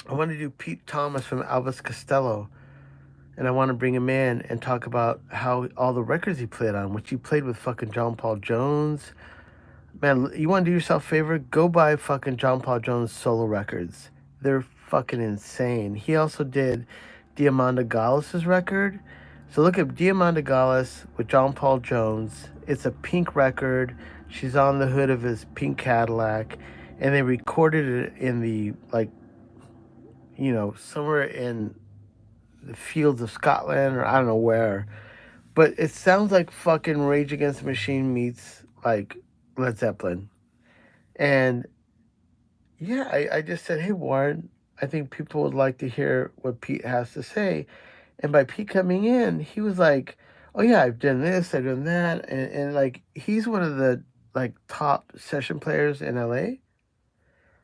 S1: I want to do Pete Thomas from Elvis Costello. And I want to bring him in and talk about how all the records he played on, which he played with fucking John Paul Jones. Man, you want to do yourself a favor? Go buy fucking John Paul Jones solo records. They're fucking insane. He also did Diamanda Gallus's record. So look at Diamanda Gallus with John Paul Jones. It's a pink record. She's on the hood of his pink Cadillac. And they recorded it in the, like, you know, somewhere in the fields of Scotland or I don't know where. But it sounds like fucking Rage Against the Machine meets, like, Led Zeppelin. And yeah, I just said, hey, Warren, I think people would like to hear what Pete has to say. And by Pete coming in, he was like, oh, yeah, I've done this, I've done that. And like, he's one of the, like, top session players in LA.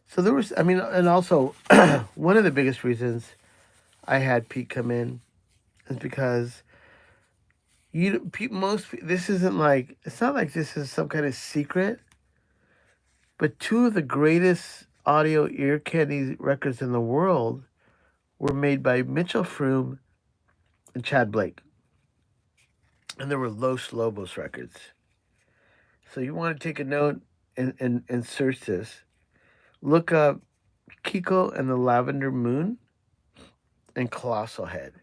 S1: So there was, I mean, and also one of the biggest reasons I had Pete come in is because this isn't like, it's not like this is some kind of secret. But two of the greatest audio ear candy records in the world were made by Mitchell Froom and Chad Blake. And they were Los Lobos records. So you want to take a note and search this. Look up Kiko and the Lavender Moon and Colossal Head.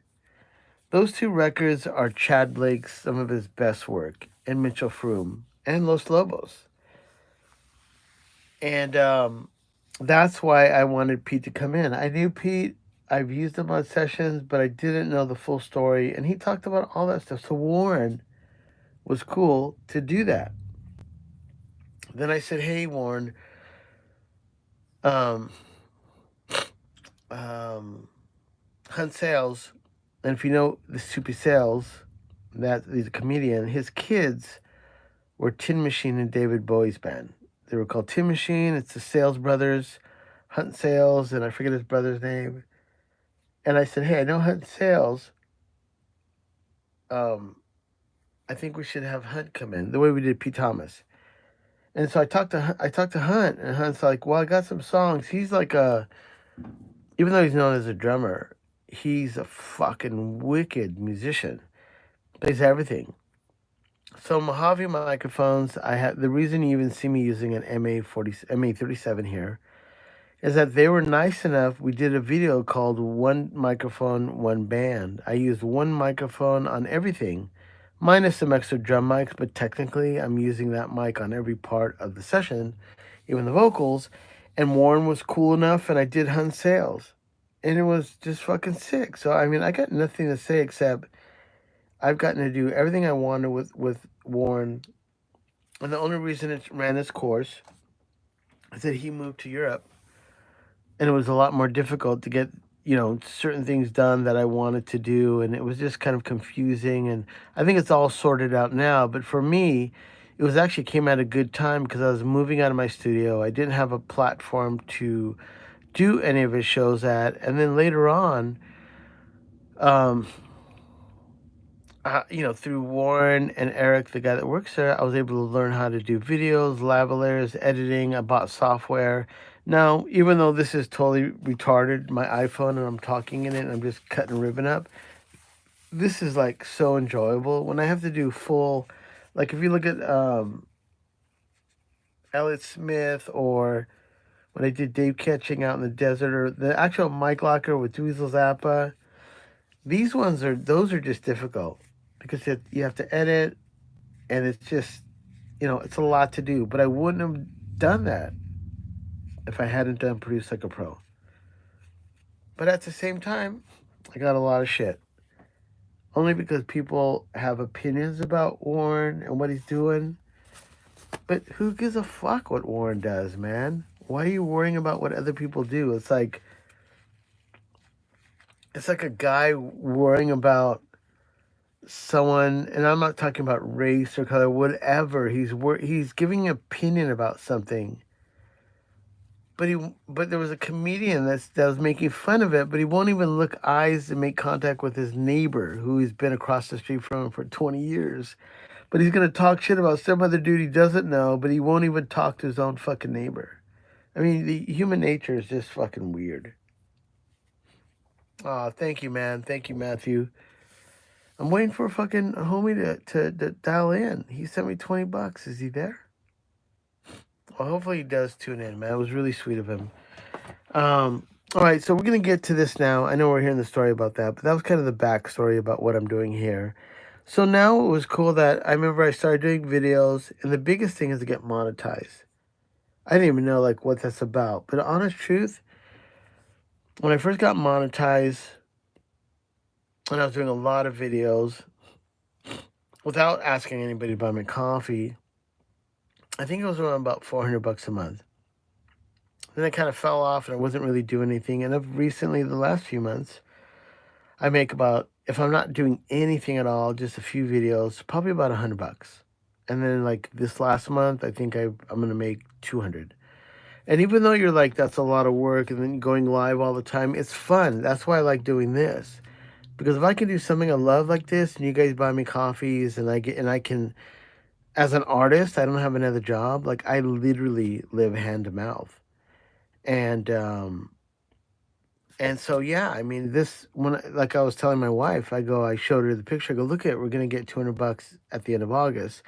S1: Those two records are Chad Blake's, some of his best work, and Mitchell Froom and Los Lobos. And that's why I wanted Pete to come in. I knew Pete, I've used him on sessions, but I didn't know the full story. And he talked about all that stuff. So Warren was cool to do that. Then I said, hey, Warren, Hunt Sales, and if you know the Soupy Sales, that he's a comedian, his kids were Tin Machine and David Bowie's band. They were called Tin Machine. It's the Sales Brothers, Hunt Sales, and I forget his brother's name. And I said, hey, I know Hunt Sales. I think we should have Hunt come in the way we did Pete Thomas. And so I talked to Hunt, and Hunt's like, well, I got some songs. He's like even though he's known as a drummer, he's a fucking wicked musician. Plays everything. So Mojave microphones, the reason you even see me using an MA37 here is that they were nice enough. We did a video called One Microphone, One Band. I used one microphone on everything, minus some extra drum mics, but technically I'm using that mic on every part of the session, even the vocals. And Warren was cool enough, and I did Hunt Sales. And it was just fucking sick. So, I mean, I got nothing to say except I've gotten to do everything I wanted with Warren. And the only reason it ran its course is that he moved to Europe. And it was a lot more difficult to get, you know, certain things done that I wanted to do. And it was just kind of confusing. And I think it's all sorted out now. But for me, it was actually came at a good time because I was moving out of my studio. I didn't have a platform to do any of his shows at. And then later on, you know, through Warren and Eric, the guy that works there, I was able to learn how to do videos, lavaliers, editing. I bought software. Now, even though this is totally retarded, my iPhone, and I'm talking in it, and I'm just cutting ribbon up, this is like so enjoyable. When I have to do full, like if you look at Elliott Smith, or when I did Dave Catching out in the desert, or the actual Mike Locker with Dweezil Zappa, those are just difficult because you have to edit, and it's just, you know, it's a lot to do. But I wouldn't have done that if I hadn't done Produce Like a Pro. But at the same time, I got a lot of shit. Only because people have opinions about Warren and what he's doing. But who gives a fuck what Warren does, man? Why are you worrying about what other people do? It's like a guy worrying about someone, and I'm not talking about race or color, whatever. He's giving an opinion about something. But there was a comedian that was making fun of it, but he won't even look eyes and make contact with his neighbor, who he's been across the street from for 20 years. But he's gonna talk shit about some other dude he doesn't know, but he won't even talk to his own fucking neighbor. I mean, the human nature is just fucking weird. Oh, thank you, man. Thank you, Matthew. I'm waiting for a fucking homie to dial in. He sent me $20. Is he there? Well, hopefully he does tune in, man. It was really sweet of him. All right, so we're gonna get to this now. I know we're hearing the story about that, but that was kind of the backstory about what I'm doing here. So now it was cool that I remember I started doing videos, and the biggest thing is to get monetized. I didn't even know like what that's about, but honest truth, when I first got monetized, and I was doing a lot of videos without asking anybody to buy me coffee, I think it was around about $400 a month. Then I kind of fell off, and I wasn't really doing anything. And of recently, the last few months, I make about, if I'm not doing anything at all, just a few videos, probably about $100. And then like this last month, I think I'm gonna make 200. And even though you're like, that's a lot of work, and then going live all the time, it's fun. That's why I like doing this. Because if I can do something I love like this, and you guys buy me coffees, and I can, as an artist, I don't have another job. Like I literally live hand to mouth, and so yeah, I mean this when like I was telling my wife, I showed her the picture. I go, look at it, we're gonna get $200 at the end of August.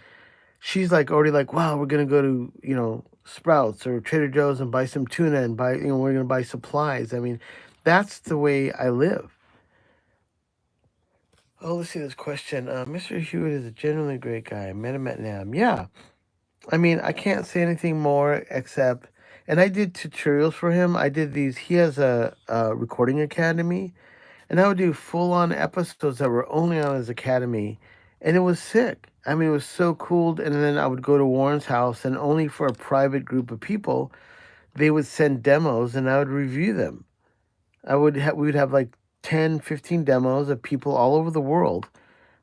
S1: She's like already like, wow, we're gonna go to Sprouts or Trader Joe's and buy some tuna and buy we're gonna buy supplies. I mean, that's the way I live. Oh, let's see this question. Mr. Hewitt is a genuinely great guy. I met him at NAM. Yeah, I mean, I can't say anything more except, and I did tutorials for him. I did these. He has a recording academy, and I would do full on episodes that were only on his academy, and it was sick. I mean, it was so cool. And then I would go to Warren's house, and only for a private group of people, they would send demos, and I would review them. We would have like 10, 15 demos of people all over the world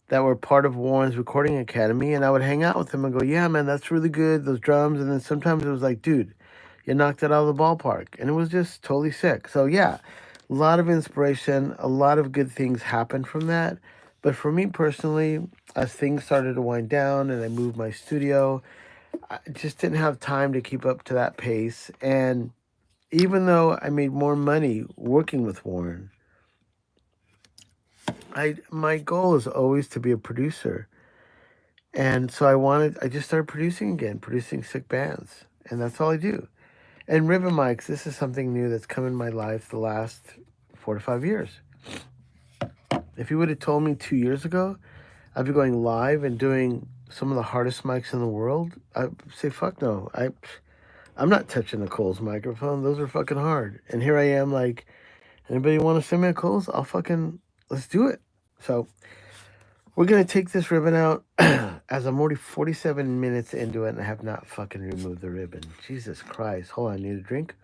S1: that were part of Warren's Recording Academy, and I would hang out with them and go, yeah, man, that's really good, those drums. And then sometimes it was like, dude, you knocked it out of the ballpark. And it was just totally sick. So, yeah, a lot of inspiration, a lot of good things happened from that. But for me personally, as things started to wind down and I moved my studio, I just didn't have time to keep up to that pace. And even though I made more money working with Warren, my goal is always to be a producer. And so I just started producing again, producing sick bands. And that's all I do. And ribbon mics, this is something new that's come in my life the last 4 to 5 years. If you would have told me 2 years ago, I'd be going live and doing some of the hardest mics in the world, I'd say, fuck no. I'm not touching the Coles microphone. Those are fucking hard. And here I am like, anybody want to send me a Coles? Let's do it. So we're going to take this ribbon out as I'm already 47 minutes into it and I have not fucking removed the ribbon. Jesus Christ. Hold on, I need a drink.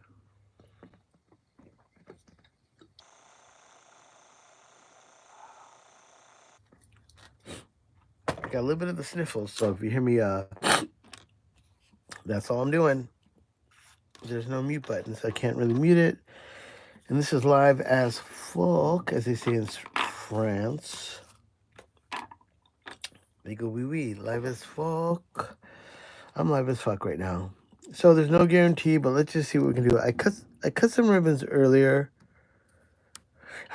S1: I got a little bit of the sniffles, so if you hear me, that's all I'm doing. There's no mute button, so I can't really mute it. And this is live as fuck, as they say in France. They go wee wee, live as fuck. I'm live as fuck right now. So there's no guarantee, but let's just see what we can do. I cut some ribbons earlier.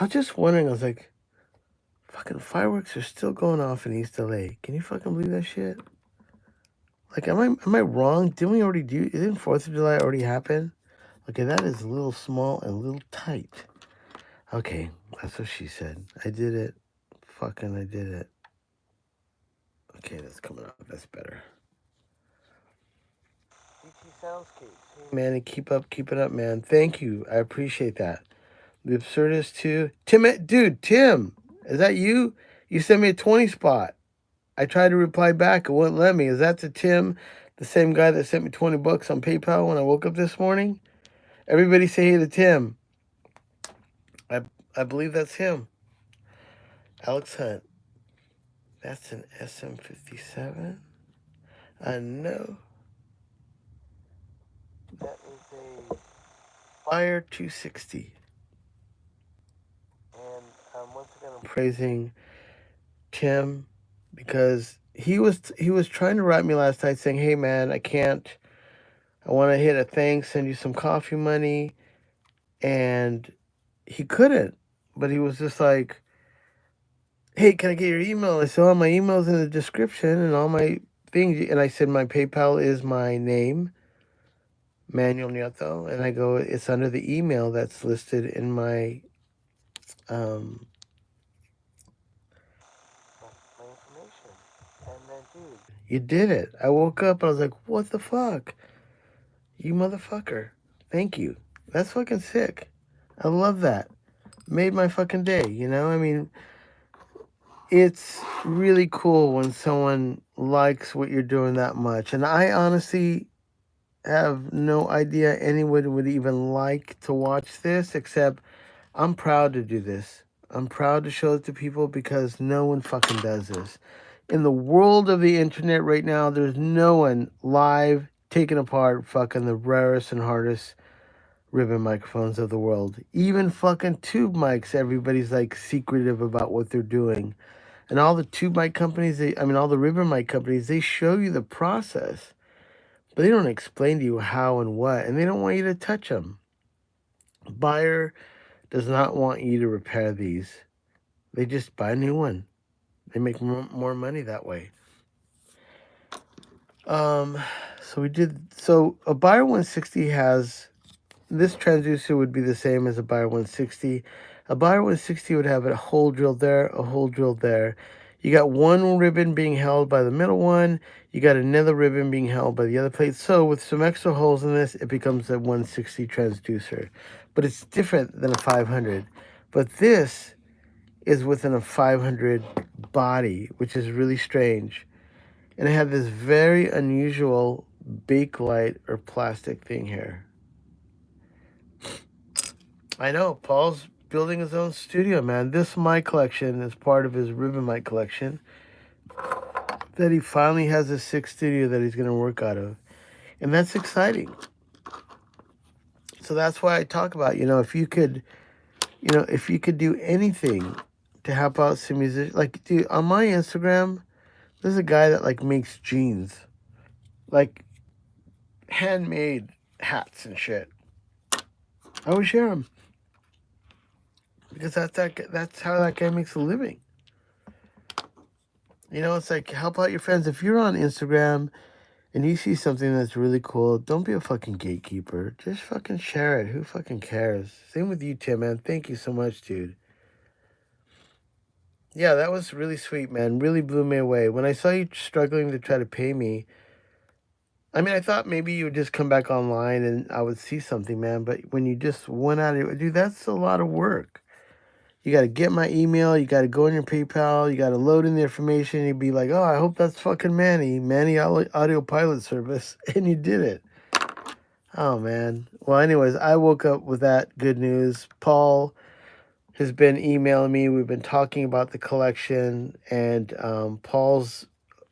S1: I was just wondering, I was like, fucking fireworks are still going off in East LA. Can you fucking believe that shit? Like, am I wrong? Didn't we already do? Didn't 4th of July already happen? Okay, that is a little small and a little tight. Okay, that's what she said. I did it. Fucking, I did it. Okay, that's coming up. That's better. DT Soundscapes. Hey, Manny, keep it up, man. Thank you. I appreciate that. The Absurdist too. Tim, is that you? You sent me a 20 spot. I tried to reply back. It wouldn't let me. Is that the Tim, the same guy that sent me $20 on PayPal when I woke up this morning? Everybody say hey to Tim. I believe that's him. Alex Hunt. That's an SM57. I know. That is a Fire 260. And once again, I'm praising Tim because he was trying to write me last night saying, "Hey man, I can't. I want to hit a thanks, send you some coffee money," and he couldn't. But he was just like, "Hey, can I get your email?" I said, "Oh, my email's in the description and all my things." And I said, "My PayPal is my name, Manuel Nieto," and I go, "It's under the email that's listed in my um." My information. And then, dude, you did it. I woke up and I was like, "What the fuck? You motherfucker. Thank you. That's fucking sick. I love that. Made my fucking day, you know? I mean, it's really cool when someone likes what you're doing that much. And I honestly have no idea anyone would even like to watch this, except I'm proud to do this. I'm proud to show it to people because no one fucking does this. In the world of the internet right now, there's no one live taking apart fucking the rarest and hardest ribbon microphones of the world. Even fucking tube mics, everybody's like secretive about what they're doing. And all the tube mic companies, all the ribbon mic companies, they show you the process, but they don't explain to you how and what, and they don't want you to touch them. Buyer does not want you to repair these. They just buy a new one. They make more money that way. So a Buyer 160 has, this transducer would be the same as a Buyer 160. A Buyer 160 would have a hole drilled there, a hole drilled there. You got one ribbon being held by the middle one. You got another ribbon being held by the other plate. So with some extra holes in this, it becomes a 160 transducer. But it's different than a 500. But this is within a 500 body, which is really strange. And it had this very unusual bakelite or plastic thing here. I know, Paul's building his own studio, man. This mic collection is part of his ribbon mic collection. That he finally has a 6th studio that he's going to work out of. And that's exciting. So that's why I talk about, if you could do anything to help out some musicians. Like, dude, on my Instagram, there's a guy that, like, makes jeans. Like, handmade hats and shit. I would share them. Because that's how that guy makes a living. It's like, help out your friends. If you're on Instagram and you see something that's really cool, don't be a fucking gatekeeper. Just fucking share it. Who fucking cares? Same with you, Tim, man. Thank you so much, dude. Yeah, that was really sweet, man. Really blew me away. When I saw you struggling to try to pay me, I thought maybe you would just come back online and I would see something, man. But when you just went out of it, dude, that's a lot of work. You got to get my email. You got to go in your PayPal. You got to load in the information. You'd be like, oh, I hope that's fucking Manny Audio Pilot Service. And you did it. Oh, man. Well, anyways, I woke up with that good news. Paul has been emailing me. We've been talking about the collection. And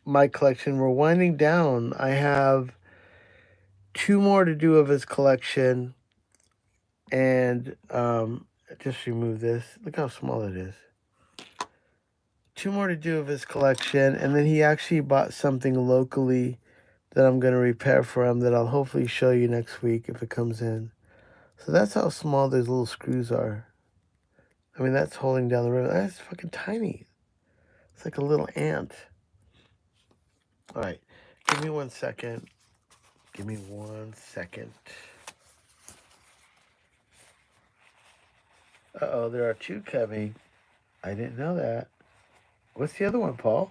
S1: my collection, we're winding down. I have 2 more to do of his collection. And just remove this. Look how small it is. 2 more to do of his collection, and then he actually bought something locally that I'm going to repair for him that I'll hopefully show you next week if it comes in. So that's how small those little screws are. That's holding down the ribbon. That's fucking tiny. It's like a little ant. All right, give me 1 second. Give me 1 second. Uh-oh, there are 2 coming. I didn't know that. What's the other one, Paul?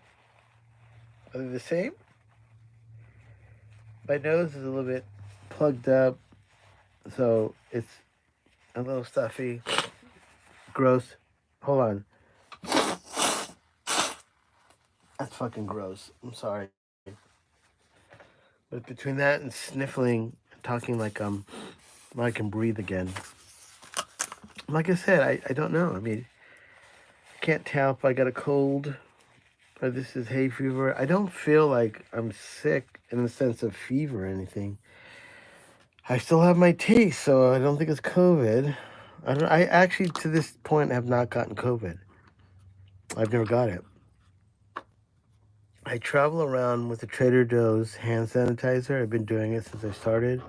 S1: Are they the same? My nose is a little bit plugged up, so it's a little stuffy. Gross. Hold on. That's fucking gross. I'm sorry. But between that and sniffling, talking like I can breathe again. Like I said, I don't know. I can't tell if I got a cold or this is hay fever. I don't feel like I'm sick in the sense of fever or anything. I still have my taste, so I don't think it's COVID. I actually, to this point, have not gotten COVID. I've never got it. I travel around with the Trader Joe's hand sanitizer. I've been doing it since I started.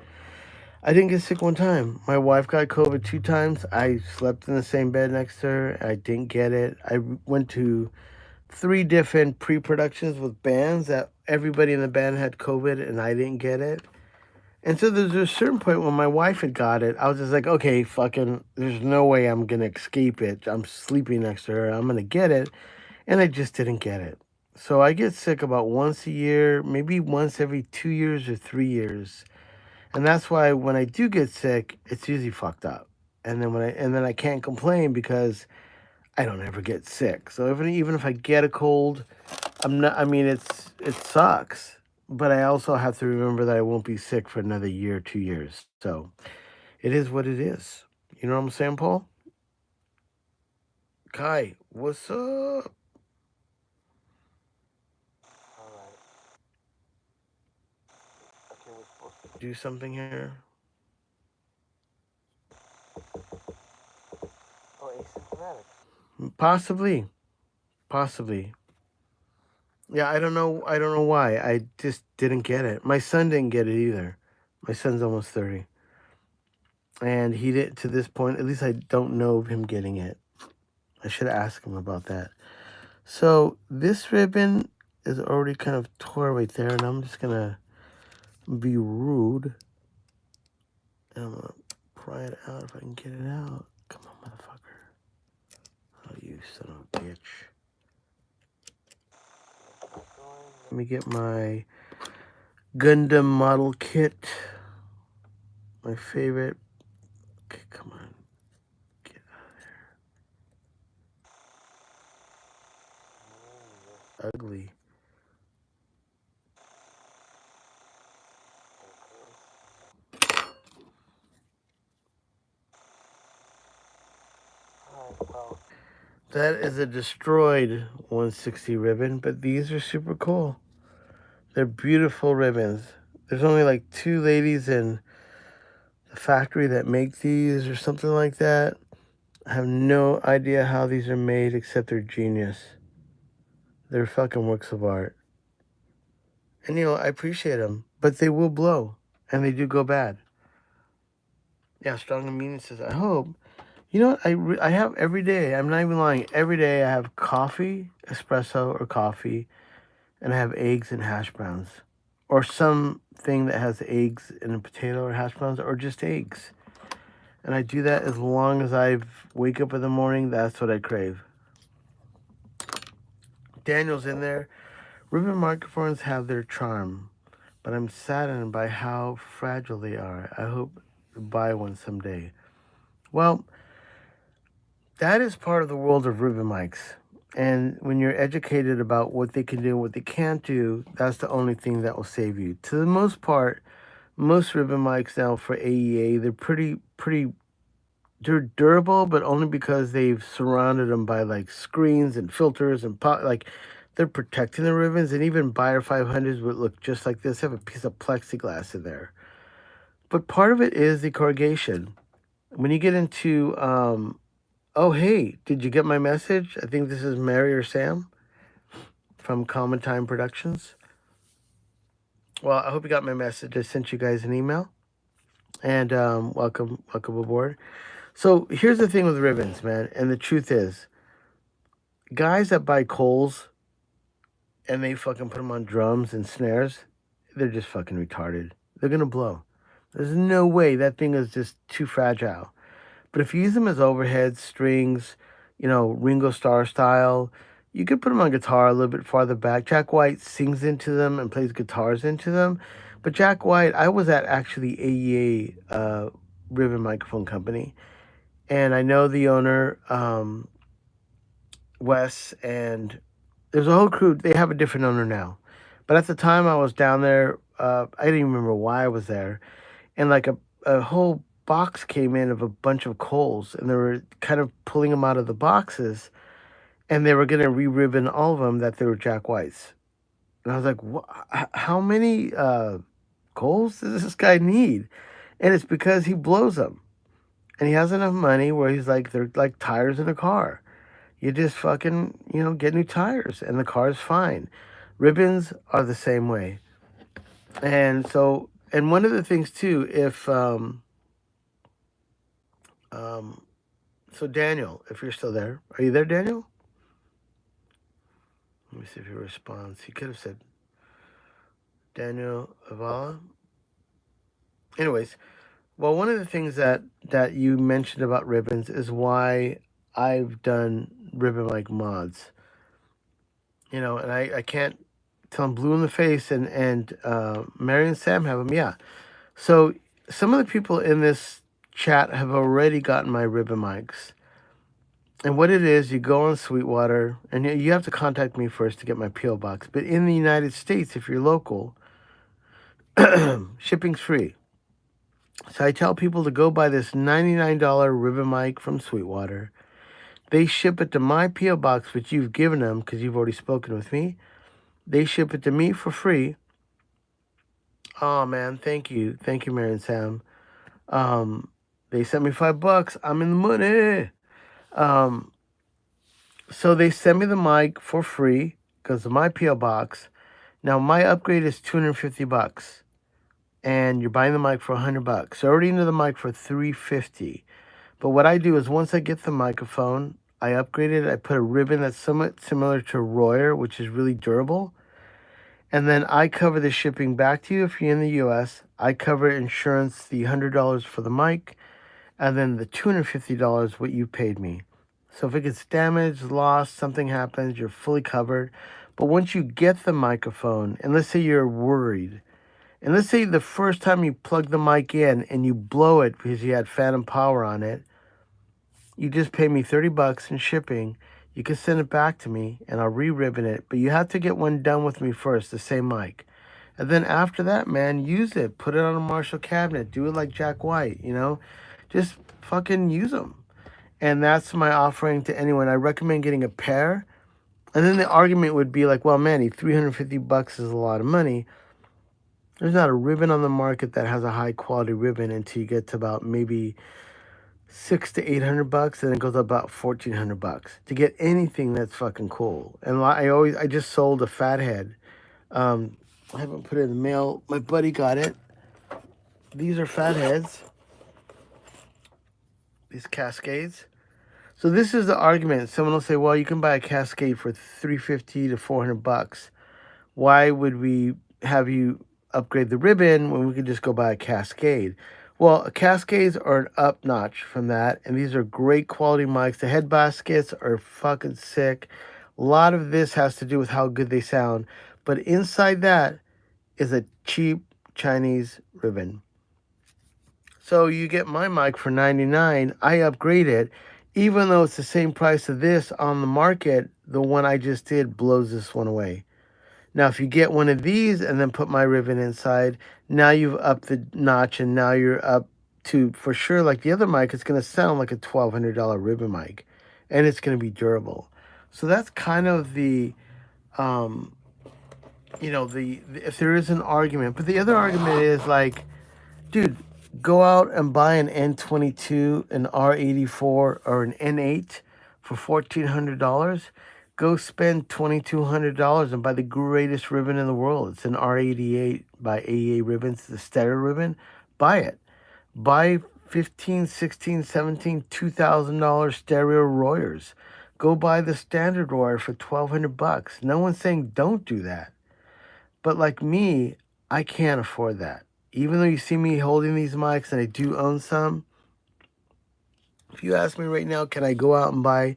S1: I didn't get sick one time. My wife got COVID 2 times. I slept in the same bed next to her. I didn't get it. I went to 3 different pre-productions with bands that everybody in the band had COVID and I didn't get it. And so there's a certain point when my wife had got it, I was just like, okay, fucking, there's no way I'm gonna escape it. I'm sleeping next to her. I'm gonna get it, and I just didn't get it. So I get sick about once a year, maybe once every 2 years or 3 years, and that's why when I do get sick, it's usually fucked up. And then I can't complain because I don't ever get sick. So even if I get a cold, I'm not. I mean, it sucks, but I also have to remember that I won't be sick for another year, 2 years. So it is what it is. You know what I'm saying, Paul? Kai, what's up? Okay, we're supposed to do something here. Oh, asymptomatic. Possibly, possibly. Yeah, I don't know. I don't know why. I just didn't get it. My son didn't get it either. My son's almost 30, and he did to this point. At least I don't know of him getting it. I should ask him about that. So this ribbon is already kind of tore right there, and I'm just gonna be rude. And I'm gonna pry it out if I can get it out. Come on, motherfucker. Oh, you son of a bitch. Let me get my Gundam model kit. My favorite. Okay, come on. Get out of there. Ugly. That is a destroyed 160 ribbon, but these are super cool. They're beautiful ribbons. There's only like 2 ladies in the factory that make these or something like that. I have no idea how these are made except they're genius. They're fucking works of art. And I appreciate them, but they will blow and they do go bad. Yeah, Strong and Meaning says, I hope. You know what? I have every day, I'm not even lying, every day I have coffee, espresso or coffee, and I have eggs and hash browns. Or something that has eggs and a potato or hash browns or just eggs. And I do that as long as I wake up in the morning. That's what I crave. Daniel's in there. Ribbon microphones have their charm, but I'm saddened by how fragile they are. I hope to buy one someday. Well, that is part of the world of ribbon mics. And when you're educated about what they can do and what they can't do, that's the only thing that will save you. To the most part, most ribbon mics now for AEA, they're pretty they're durable, but only because they've surrounded them by like screens and filters and like they're protecting the ribbons. And even Buyer 500s would look just like this, have a piece of plexiglass in there. But part of it is the corrugation. When you get into, oh hey, did you get my message? I think this is Mary or Sam from Common Time Productions. Well, I hope you got my message. I sent you guys an email, and welcome aboard. So here's the thing with ribbons, man, and the truth is, guys that buy Kohl's and they fucking put them on drums and snares, they're just fucking retarded. They're gonna blow. There's no way. That thing is just too fragile. But if you use them as overhead strings, Ringo Starr style, you could put them on guitar a little bit farther back. Jack White sings into them and plays guitars into them. But Jack White, I was at actually AEA Ribbon Microphone Company, and I know the owner, Wes, and there's a whole crew. They have a different owner now. But at the time I was down there, I didn't even remember why I was there. And like a whole box came in of a bunch of coals, and they were kind of pulling them out of the boxes, and they were going to re-ribbon all of them that they were Jack Whites. And I was like, how many coals does this guy need? And it's because he blows them. And he has enough money where he's like, they're like tires in a car. You just fucking, get new tires, and the car's fine. Ribbons are the same way. And so, and one of the things too, if um, so Daniel, if you're still there, are you there, Daniel? Let me see if he responds. He could have said Daniel Avala. Anyways, well, one of the things that you mentioned about ribbons is why I've done ribbon like mods. You know, and I can't tell I'm blue in the face, and Mary and Sam have them. Yeah. So some of the people in this chat have already gotten my ribbon mics. And what it is, you go on Sweetwater, and you have to contact me first to get my PO box. But in the United States, if you're local, shipping's free. So I tell people to go buy this $99 ribbon mic from Sweetwater. They ship it to my PO box, which you've given them because you've already spoken with me. They ship it to me for free. Oh man, thank you, Mary and Sam. They sent me $5. I'm in the money. So they send me the mic for free because of my PO box. Now my upgrade is $250, and you're buying the mic for $100. So I already into the mic for $350. But what I do is once I get the microphone, I upgrade it. I put a ribbon that's somewhat similar to Royer, which is really durable. And then I cover the shipping back to you if you're in the US. I cover insurance, the $100 for the mic, and then the $250 what you paid me. So if it gets damaged, lost, something happens, you're fully covered. But once you get the microphone, and let's say you're worried, and let's say the first time you plug the mic in and you blow it because you had phantom power on it, you just pay me $30 in shipping. You can send it back to me and I'll re-ribbon it. But you have to get one done with me first, the same mic. And then after that, man, use it. Put it on a Marshall cabinet. Do it like Jack White, you know? Just fucking use them. And that's my offering to anyone. I recommend getting a pair. And then the argument would be like, well, Manny, $350 is a lot of money. There's not a ribbon on the market that has a high quality ribbon until you get to about maybe $600 to $800, and it goes up about $1,400 to get anything that's fucking cool. And I just sold a fathead. I haven't put it in the mail. My buddy got it. These are fatheads. These Cascades. So this is the argument. Someone will say, well, you can buy a Cascade for $350 to $400. Why would we have you upgrade the ribbon when we could just go buy a Cascade? Well, Cascades are an up notch from that, and these are great quality mics. The head baskets are fucking sick. A lot of this has to do with how good they sound, but inside that is a cheap Chinese ribbon. So you get my mic for $99. I upgrade it, even though it's the same price of this on the market. The one I just did blows this one away. Now, if you get one of these and then put my ribbon inside, now you've upped the notch, and now you're up to, for sure, like the other mic, it's going to sound like a $1,200 ribbon mic, and it's going to be durable. So that's kind of the, if there is an argument. But the other argument is like, dude, go out and buy an N22, an R84, or an N8 for $1,400. Go spend $2,200 and buy the greatest ribbon in the world. It's an R88 by AEA Ribbons, the stereo ribbon. Buy it. Buy 15, 16, 17, $2,000 stereo Royers. Go buy the standard Royer for $1,200. No one's saying don't do that. But like me, I can't afford that. Even though you see me holding these mics and I do own some, if you ask me right now, can I go out and buy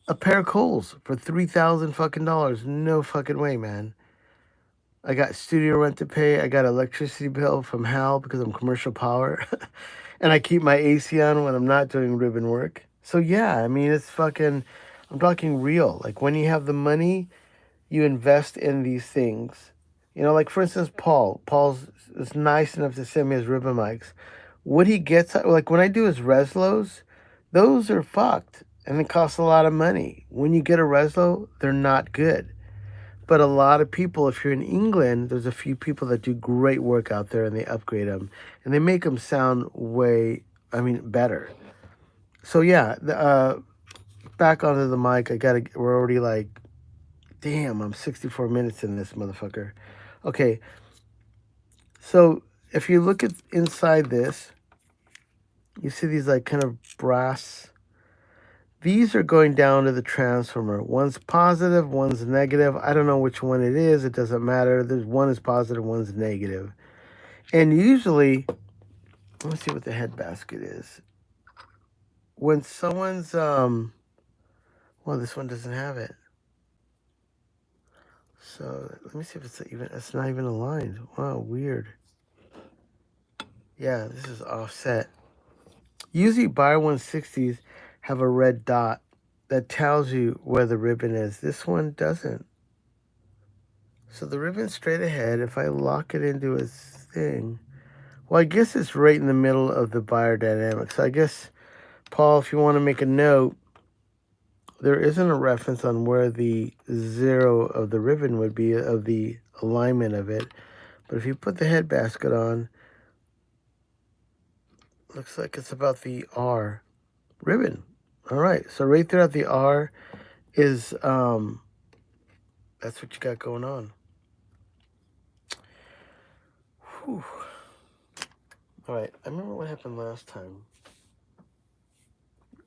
S1: a pair of Kohl's for $3,000 fucking dollars? No fucking way, man. I got studio rent to pay. I got electricity bill from Hal because I'm commercial power. And I keep my AC on when I'm not doing ribbon work. So yeah, I mean, it's fucking, I'm talking real. Like when you have the money, you invest in these things. You know, like for instance, Paul's is nice enough to send me his ribbon mics. What he gets, like when I do his Reslos, those are fucked and it costs a lot of money. When you get a Reslo, they're not good. But a lot of people, if you're in England, there's a few people that do great work out there and they upgrade them and they make them sound better. So yeah, back onto the mic. We're already like Damn, I'm 64 minutes in this motherfucker. Okay, so if you look at inside this, you see these like kind of brass. These are going down to the transformer. One's positive, one's negative. I don't know which one it is. It doesn't matter. There's one is positive, one's negative. And usually, let's see what the head basket is. When someone's well, this one doesn't have it. So let me see if it's not even aligned. Wow, weird. Yeah, this is offset. Usually Buyer 160s have a red dot that tells you where the ribbon is. This one doesn't. So the ribbon's straight ahead. If I lock it into a thing, well, I guess it's right in the middle of the BeyerDynamics. So I guess, Paul, if you want to make a note, there isn't a reference on where the zero of the ribbon would be of the alignment of it. But if you put the head basket on, looks like it's about the R ribbon. All right, so right there at the R is that's what you got going on. Whew. All right, I remember what happened last time. I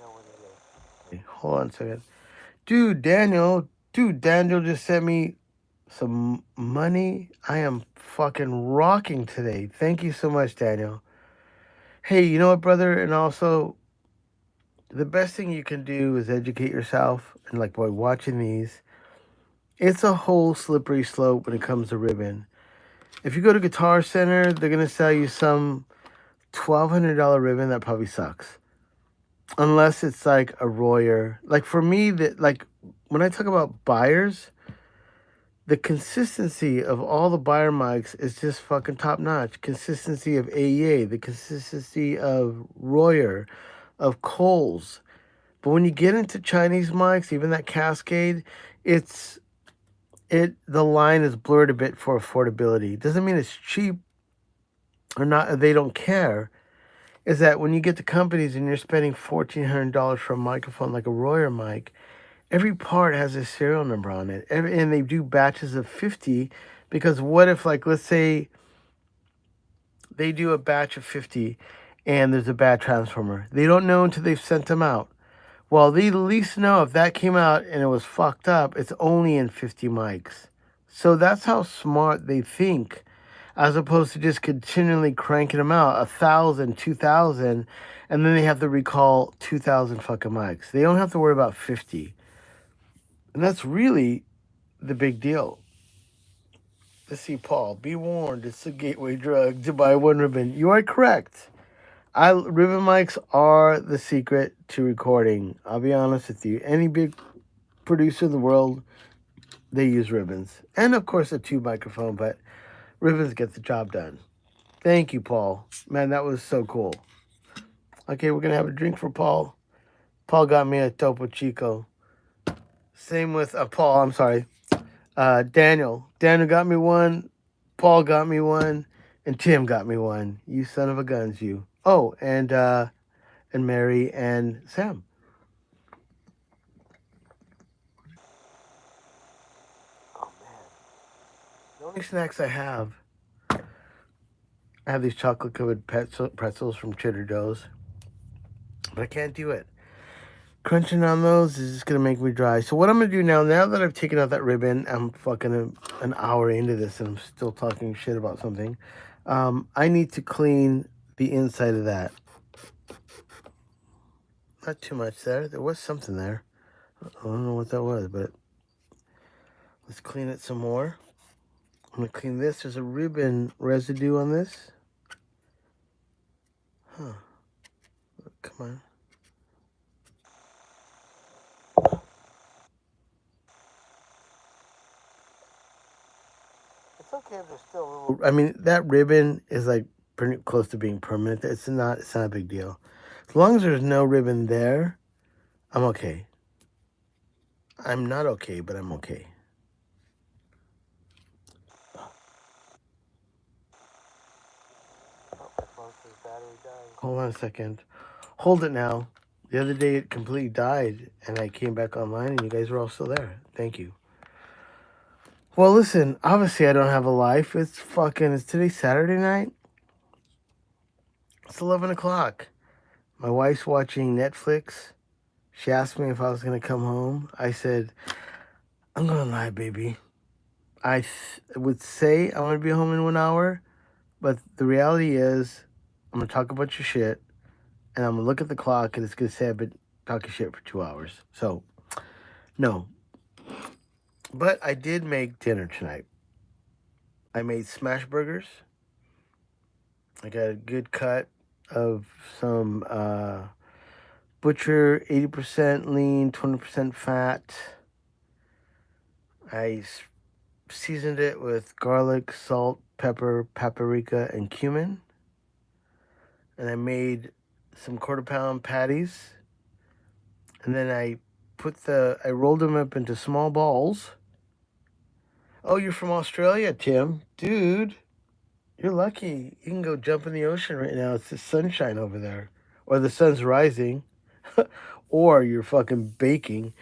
S1: know what it is. Hold on a second. Dude, Daniel just sent me some money. I am fucking rocking today. Thank you so much, Daniel. Hey, you know what, brother? And also, the best thing you can do is educate yourself. And like, boy, watching these, it's a whole slippery slope when it comes to ribbon. If you go to Guitar Center, they're going to sell you some $1,200 ribbon that probably sucks. Unless it's like a Royer. Like for me, that like when I talk about buyers, the consistency of all the Beyer mics is just fucking top notch. Consistency of AEA, the consistency of Royer, of Coles. But when you get into Chinese mics, even that Cascade, the line is blurred a bit for affordability. Doesn't mean it's cheap or not. They don't care. Is that when you get to companies and you're spending $1,400 for a microphone like a Royer mic, every part has a serial number on it. And they do batches of 50 because what if, like, let's say they do a batch of 50 and there's a bad transformer. They don't know until they've sent them out. Well, they at least know if that came out and it was fucked up, it's only in 50 mics. So that's how smart they think, as opposed to just continually cranking them out 1,000, 2,000, and then they have to recall 2,000 fucking mics. They don't have to worry about 50. And that's really the big deal. Let's see, Paul. Be warned, it's a gateway drug to buy one ribbon. You are correct. Ribbon mics are the secret to recording. I'll be honest with you. Any big producer in the world, they use ribbons. And of course a tube microphone, but ribbons get the job done. Thank you, Paul. Man, that was so cool. Okay, we're going to have a drink for Paul. Paul got me a Topo Chico. Same with Paul, I'm sorry. Daniel. Daniel got me one. Paul got me one. And Tim got me one. You son of a guns, you. Oh, and Mary and Sam. Oh, man. The only snacks I have these chocolate-covered pretzels from Trader Joe's. But I can't do it. Crunching on those is just going to make me dry. So what I'm going to do now that I've taken out that ribbon, I'm fucking an hour into this and I'm still talking shit about something. I need to clean the inside of that. Not too much there. There was something there. I don't know what that was, but let's clean it some more. I'm going to clean this. There's a ribbon residue on this. Huh. Come on. It's okay if there's still a little. I mean, that ribbon is like pretty close to being permanent. It's not a big deal. As long as there's no ribbon there, I'm okay. I'm not okay, but I'm okay. Hold on a second. Hold it now. The other day it completely died, and I came back online, and you guys were all still there. Thank you. Well, listen, obviously I don't have a life. It's today Saturday night? It's 11 o'clock. My wife's watching Netflix. She asked me if I was going to come home. I said, I'm going to lie, baby. Would say I want to be home in 1 hour, but the reality is I'm going to talk a bunch of shit, and I'm going to look at the clock, and it's going to say I've been talking shit for 2 hours. So, no. But I did make dinner tonight. I made smash burgers. I got a good cut of some butcher, 80% lean, 20% fat. I seasoned it with garlic, salt, pepper, paprika, and cumin. And I made some quarter-pound patties. And then I rolled them up into small balls. Oh, you're from Australia, Tim? Dude, you're lucky. You can go jump in the ocean right now. It's the sunshine over there. Or the sun's rising. Or you're fucking baking.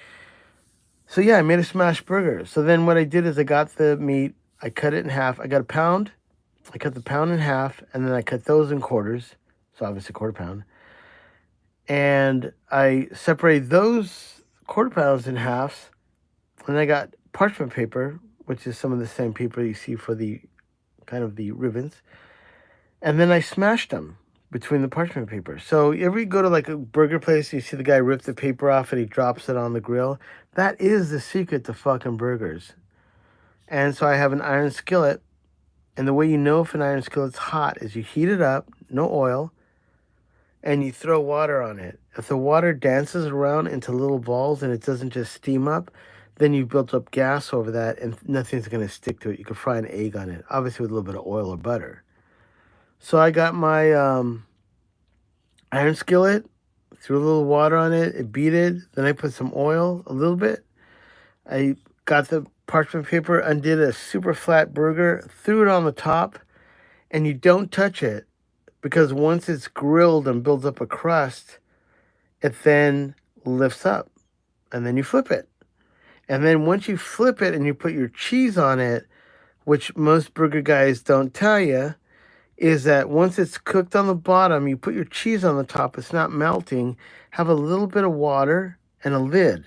S1: So yeah, I made a smash burger. So then what I did is I got the meat, I cut it in half. I got a pound. I cut the pound in half, and then I cut those in quarters. So obviously quarter pound. And I separated those quarter pounds in halves. And I got parchment paper, which is some of the same paper you see for the kind of the ribbons. And then I smashed them between the parchment paper. So ever you go to like a burger place, you see the guy rip the paper off and he drops it on the grill. That is the secret to fucking burgers. And so I have an iron skillet. And the way you know if an iron skillet's hot is you heat it up, no oil, and you throw water on it. If the water dances around into little balls and it doesn't just steam up, then you've built up gas over that and nothing's going to stick to it. You can fry an egg on it, obviously with a little bit of oil or butter. So I got my iron skillet, threw a little water on it, it beat it. Then I put some oil, a little bit. I got the parchment paper, undid a super flat burger, threw it on the top, and you don't touch it because once it's grilled and builds up a crust, it then lifts up, and then you flip it. And then once you flip it and you put your cheese on it, which most burger guys don't tell you, is that once it's cooked on the bottom, you put your cheese on the top, it's not melting, have a little bit of water and a lid.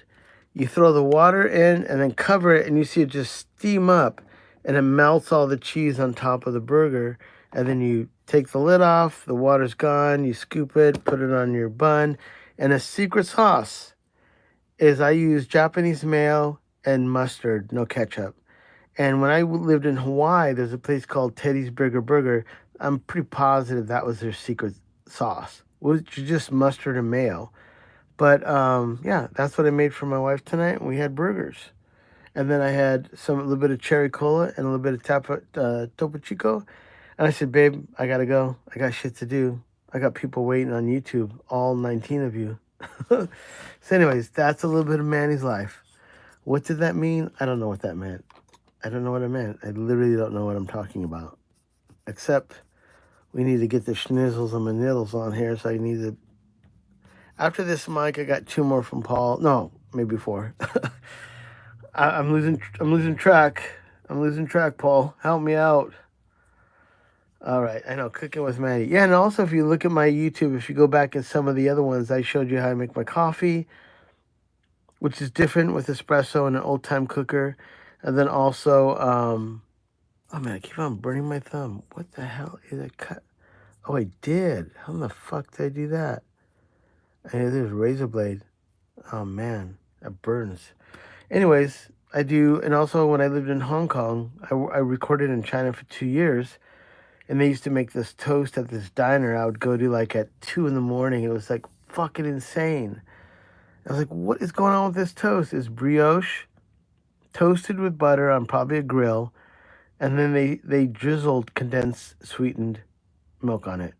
S1: You throw the water in and then cover it, and you see it just steam up, and it melts all the cheese on top of the burger. And then you take the lid off, the water's gone, you scoop it, put it on your bun. And a secret sauce is I use Japanese mayo and mustard, no ketchup. And when I lived in Hawaii, there's a place called Teddy's Burger. I'm pretty positive that was their secret sauce, which is just mustard and mayo. But yeah, that's what I made for my wife tonight. We had burgers. And then I had a little bit of cherry cola and a little bit of Topo Chico. And I said, babe, I got to go. I got shit to do. I got people waiting on YouTube, all 19 of you. So anyways, that's a little bit of Manny's life. What did that mean? I don't know what that meant. I don't know what it meant. I literally don't know what I'm talking about. Except we need to get the schnizzles and maniddles on here, so I need to... After this mic, I got 2 more from Paul. No, maybe 4. I'm losing track. I'm losing track, Paul. Help me out. All right, I know, cooking with Manny. Yeah, and also if you look at my YouTube, if you go back in some of the other ones, I showed you how I make my coffee, which is different with espresso and an old-time cooker. And then also, oh man, I keep on burning my thumb. What the hell is that cut? Oh, I did. How in the fuck did I do that? And there's a razor blade. Oh man, that burns. Anyways, I do, and also when I lived in Hong Kong, I recorded in China for 2 years, and they used to make this toast at this diner I would go to like at 2 in the morning. It was like fucking insane. I was like, what is going on with this toast? It's brioche, toasted with butter on probably a grill, and then they drizzled condensed sweetened milk on it.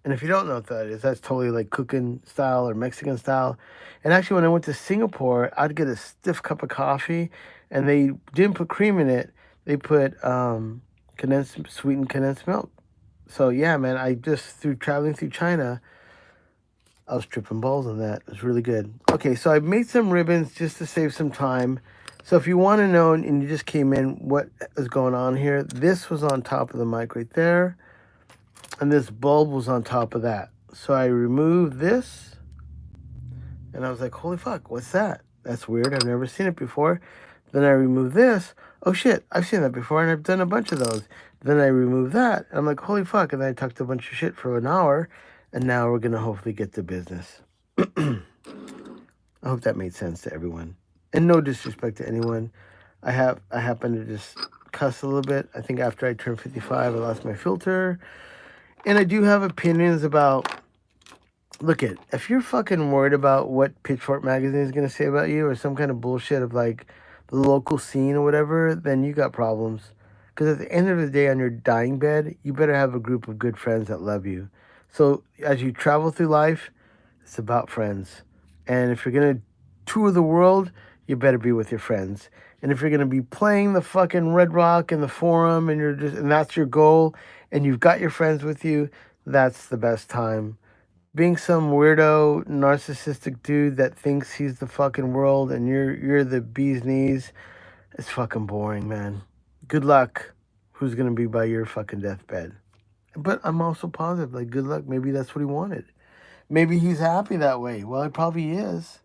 S1: And if you don't know what that is, that's totally like cooking style or Mexican style. And actually, when I went to Singapore, I'd get a stiff cup of coffee, and they didn't put cream in it. They put sweetened condensed milk. So yeah, man, I just, through traveling through China, I was tripping balls on that. It was really good. Okay, so I made some ribbons just to save some time. So if you want to know and you just came in what is going on here, this was on top of the mic right there. And this bulb was on top of that. So I removed this. And I was like, holy fuck, what's that? That's weird. I've never seen it before. Then I removed this. Oh shit, I've seen that before and I've done a bunch of those. Then I removed that. And I'm like, holy fuck. And then I talked a bunch of shit for an hour. And now we're going to hopefully get to business. I hope that made sense to everyone. And no disrespect to anyone. I happen to just cuss a little bit. I think after I turned 55, I lost my filter. And I do have opinions about, look it, if you're fucking worried about what Pitchfork magazine is going to say about you or some kind of bullshit of like the local scene or whatever, then you got problems. Because at the end of the day, on your dying bed, you better have a group of good friends that love you. So as you travel through life, it's about friends. And if you're going to tour the world, you better be with your friends. And if you're going to be playing the fucking Red Rock and the Forum and that's your goal and you've got your friends with you, that's the best time. Being some weirdo narcissistic dude that thinks he's the fucking world and you're the bee's knees, it's fucking boring, man. Good luck. Who's going to be by your fucking deathbed? But I'm also positive, like, good luck. Maybe that's what he wanted. Maybe he's happy that way. Well, he probably is.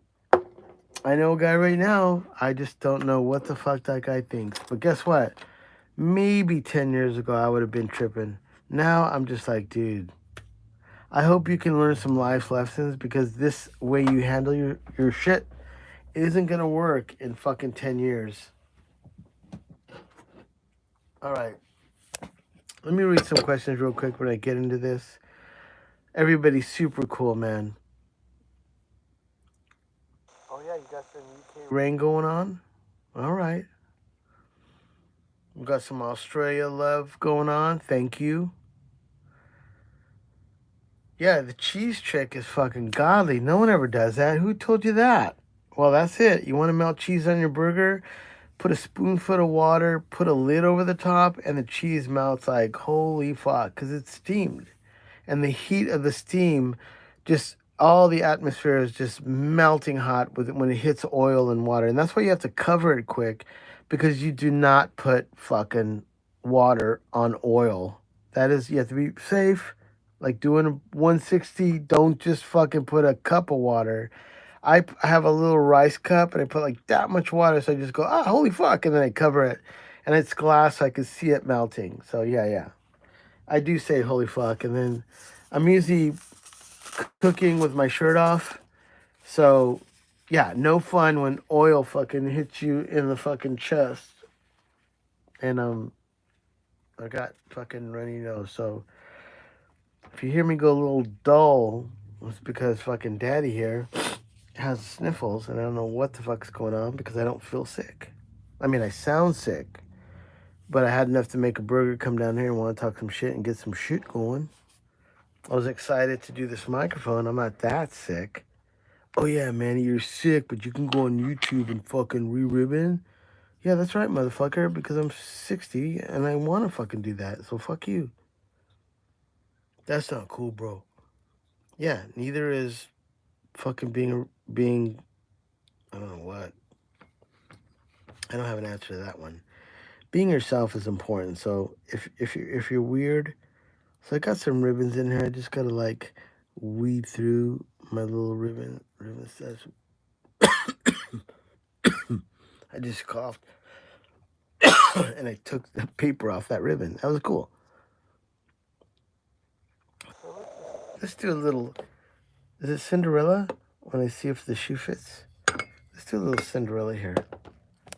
S1: I know a guy right now. I just don't know what the fuck that guy thinks. But guess what? Maybe 10 years ago, I would have been tripping. Now, I'm just like, dude, I hope you can learn some life lessons because this way you handle your shit isn't going to work in fucking 10 years. All right. Let me read some questions real quick when I get into this. Everybody's super cool, man. Oh, yeah, you got some UK rain going on? All right. We got some Australia love going on. Thank you. Yeah, the cheese trick is fucking godly. No one ever does that. Who told you that? Well, that's it. You want to melt cheese on your burger? Put a spoonful of water, put a lid over the top, and the cheese melts like holy fuck because it's steamed. And the heat of the steam, just all the atmosphere is just melting hot when it hits oil and water. And that's why you have to cover it quick because you do not put fucking water on oil. That is, you have to be safe. Like doing a 160, don't just fucking put a cup of water. I have a little rice cup and I put like that much water, so I just go, ah, holy fuck, and then I cover it, and it's glass, so I can see it melting. So yeah, I do say holy fuck, and then I'm usually cooking with my shirt off, so yeah, no fun when oil fucking hits you in the fucking chest, and I got fucking runny nose, so if you hear me go a little dull, it's because fucking daddy here has sniffles and I don't know what the fuck's going on because I don't feel sick. I mean, I sound sick, but I had enough to make a burger, come down here and want to talk some shit and get some shit going. I was excited to do this microphone. I'm not that sick. Oh yeah, Manny, you're sick, but you can go on YouTube and fucking re-ribbon. Yeah, that's right, motherfucker, because I'm 60 and I want to fucking do that, so fuck you. That's not cool, bro. Yeah, neither is fucking being I don't know what. I don't have an answer to that one. Being yourself is important. So if you're weird, so I got some ribbons in here. I just gotta like weed through my little ribbon sets. I just coughed and I took the paper off that ribbon. That was cool. Let's do a little. Is it Cinderella? When I see if the shoe fits. Let's do a little Cinderella here.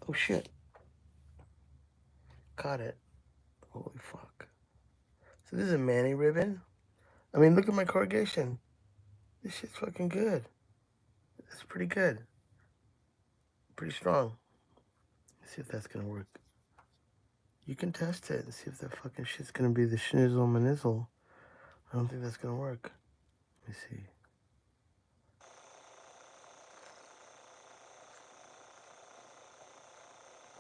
S1: Oh shit. Caught it. Holy fuck. So this is a Manny ribbon. I mean, look at my corrugation. This shit's fucking good. It's pretty good. Pretty strong. Let's see if that's gonna work. You can test it and see if that fucking shit's gonna be the schnizzle manizzle. I don't think that's gonna work. Let me see.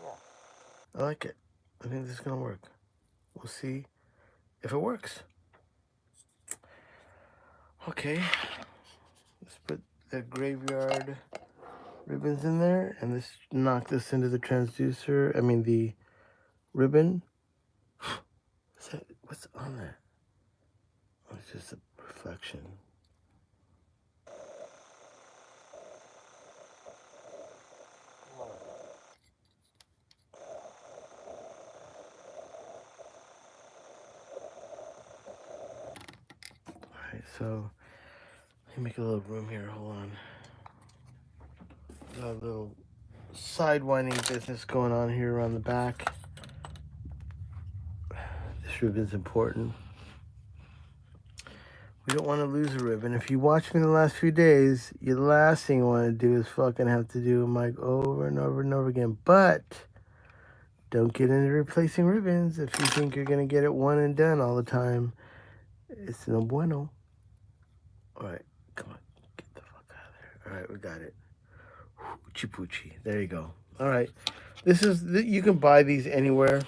S1: Yeah. I like it. I think this is gonna work. We'll see if it works. Okay. the graveyard ribbons in there, and this knock this into the transducer. I mean the ribbon. What's on there? Oh, it's just a reflection. Alright, so let me make a little room here. Hold on. Got a little sidewinding business going on here around the back. This ribbon's important. We don't want to lose a ribbon. If you watch me the last few days, the last thing you want to do is fucking have to do a mic over and over and over again. But don't get into replacing ribbons if you think you're going to get it one and done all the time. It's no bueno. All right, come on, get the fuck out of there. All right, we got it. Poochie poochie. There you go. All right, you can buy these anywhere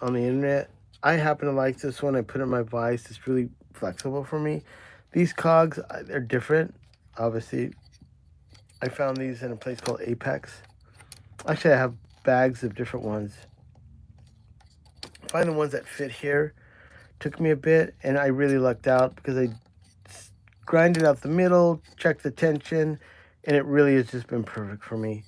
S1: on the internet. I happen to like this one. I put it in my vise. It's really flexible for me. These cogs, they're different. Obviously, I found these in a place called Apex. Actually, I have bags of different ones. Find the ones that fit here. Took me a bit, and I really lucked out because I grinded out the middle, checked the tension, and it really has just been perfect for me.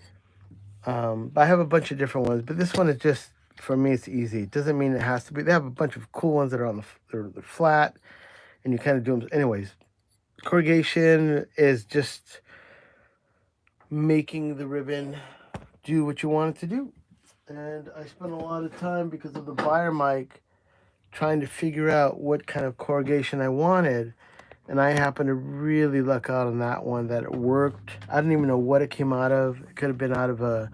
S1: But I have a bunch of different ones, but this one is just, for me, it's easy. It doesn't mean it has to be. They have a bunch of cool ones that are on they're flat, and you kind of do them. Anyways, corrugation is just making the ribbon do what you want it to do. And I spent a lot of time, because of the Beyer mic, trying to figure out what kind of corrugation I wanted. And I happened to really luck out on that one, that it worked. I didn't even know what it came out of. It could have been out of a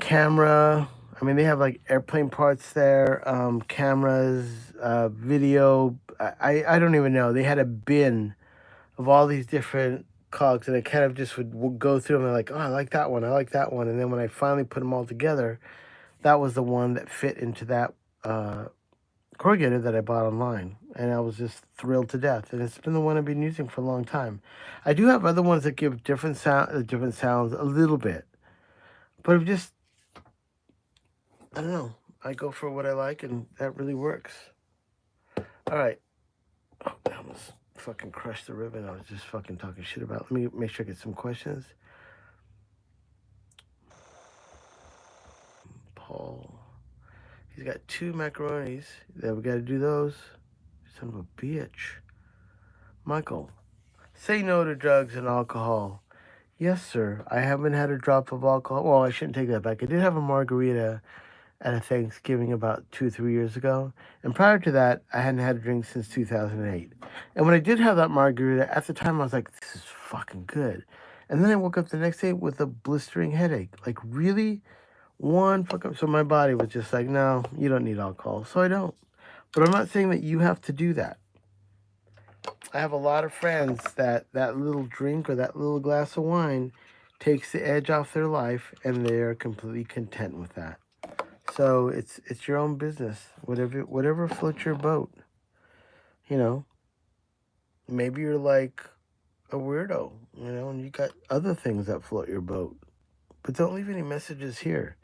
S1: camera. I mean, they have like airplane parts there, cameras, video. I don't even know. They had a bin of all these different cogs, and I kind of just would go through them and like, oh, I like that one. I like that one. And then when I finally put them all together, that was the one that fit into that corrugator that I bought online, and I was just thrilled to death. And it's been the one I've been using for a long time. I do have other ones that give different sounds a little bit, but I don't know. I go for what I like, and that really works. All right. Oh, I almost fucking crushed the ribbon I was just fucking talking shit about. Let me make sure I get some questions. Paul. He's got 2 macaronis. Yeah, we got to do those. Son of a bitch. Michael. Say no to drugs and alcohol. Yes, sir. I haven't had a drop of alcohol. Well, I shouldn't take that back. I did have a margarita at a Thanksgiving about 2 or 3 years ago. And prior to that, I hadn't had a drink since 2008. And when I did have that margarita, at the time I was like, this is fucking good. And then I woke up the next day with a blistering headache. Like, really? One fuck up. So my body was just like, no, you don't need alcohol. So I don't. But I'm not saying that you have to do that. I have a lot of friends that little drink or that little glass of wine takes the edge off their life, and they are completely content with that. So it's your own business. Whatever floats your boat. You know, maybe you're like a weirdo, you know, and you got other things that float your boat. But don't leave any messages here.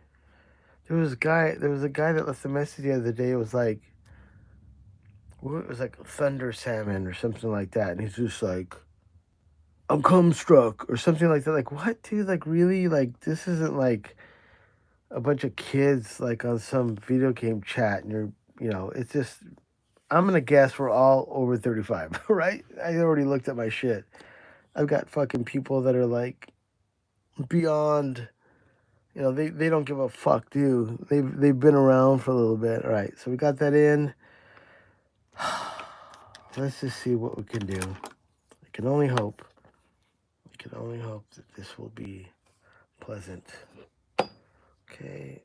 S1: There was a guy that left a message the other day. It was like thunder salmon or something like that, and he's just like, I'm cum struck or something like that. Like, what, dude? Like, really? Like, this isn't like a bunch of kids like on some video game chat, and it's just, I'm gonna guess we're all over 35, right? I already looked at my shit. I've got fucking people that are like beyond, they don't give a fuck, dude. They've been around for a little bit. All right, so we got that in. Let's just see what we can do. I can only hope that this will be pleasant. Okay.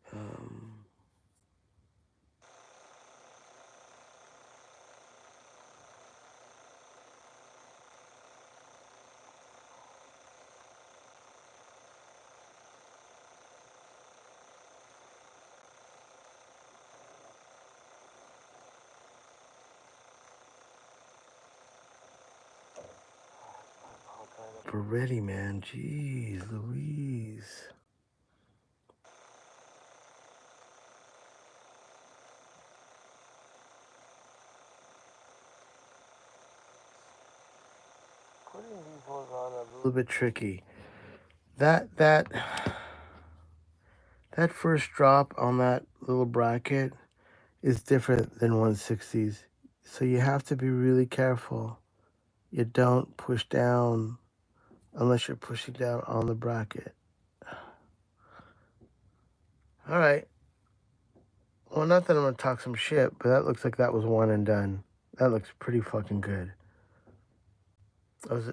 S1: already, man. Jeez Louise. Putting these ones on a little bit tricky. That first drop on that little bracket is different than 160s. So you have to be really careful. You don't push down unless you're pushing down on the bracket. All right. Well, not that I'm going to talk some shit, but that looks like that was one and done. That looks pretty fucking good.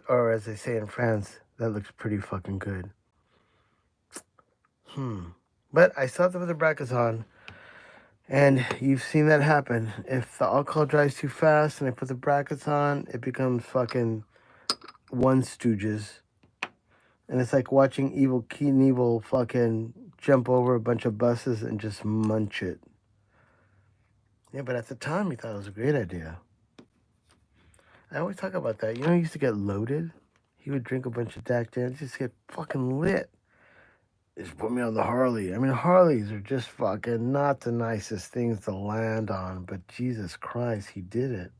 S1: Or as they say in France, that looks pretty fucking good. But I still have to put the brackets on. And you've seen that happen. If the alcohol dries too fast and I put the brackets on, it becomes fucking One Stooges. And it's like watching Evel Knievel fucking jump over a bunch of buses and just munch it. Yeah, but at the time, he thought it was a great idea. I always talk about that. You know, he used to get loaded. He would drink a bunch of Jack Daniels, just get fucking lit. Just put me on the Harley. I mean, Harleys are just fucking not the nicest things to land on, but Jesus Christ, he did it.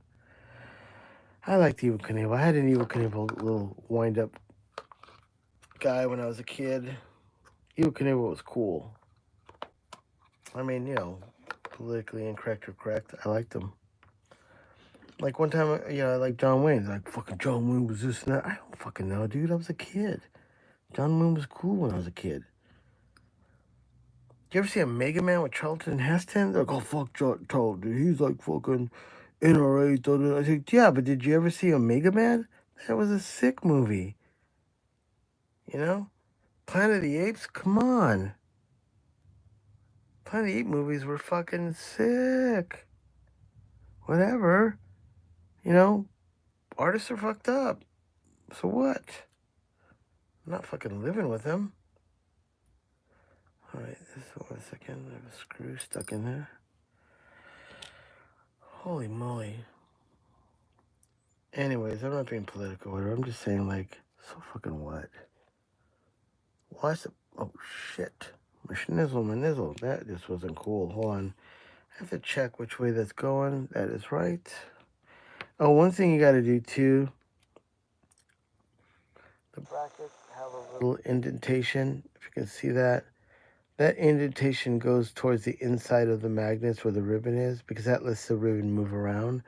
S1: I liked Evel Knievel. I had an Evel Knievel little wind-up guy when I was a kid. Evel Knievel was cool. I mean, you know, politically incorrect or correct, I liked him. Like one time, you know, I like John Wayne. Like, fucking John Wayne was this and that. I don't fucking know, dude. I was a kid. John Wayne was cool when I was a kid. Did you ever see a Mega Man with Charlton Heston? They're like, oh, fuck Charlton, dude. He's like fucking NRA. I said, yeah, but did you ever see a Mega Man? That was a sick movie. You know? Planet of the Apes? Come on. Planet of the Apes movies were fucking sick. Whatever. You know? Artists are fucked up. So what? I'm not fucking living with them. Alright, this is 1 second. I have a screw stuck in there. Holy moly. Anyways, I'm not being political or whatever. I'm just saying, like, so fucking what? Why is it? Oh, shit. My nizzle. That just wasn't cool. Hold on. I have to check which way that's going. That is right. Oh, one thing you gotta do, too. The brackets have a little indentation. If you can see that. That indentation goes towards the inside of the magnets where the ribbon is because that lets the ribbon move around.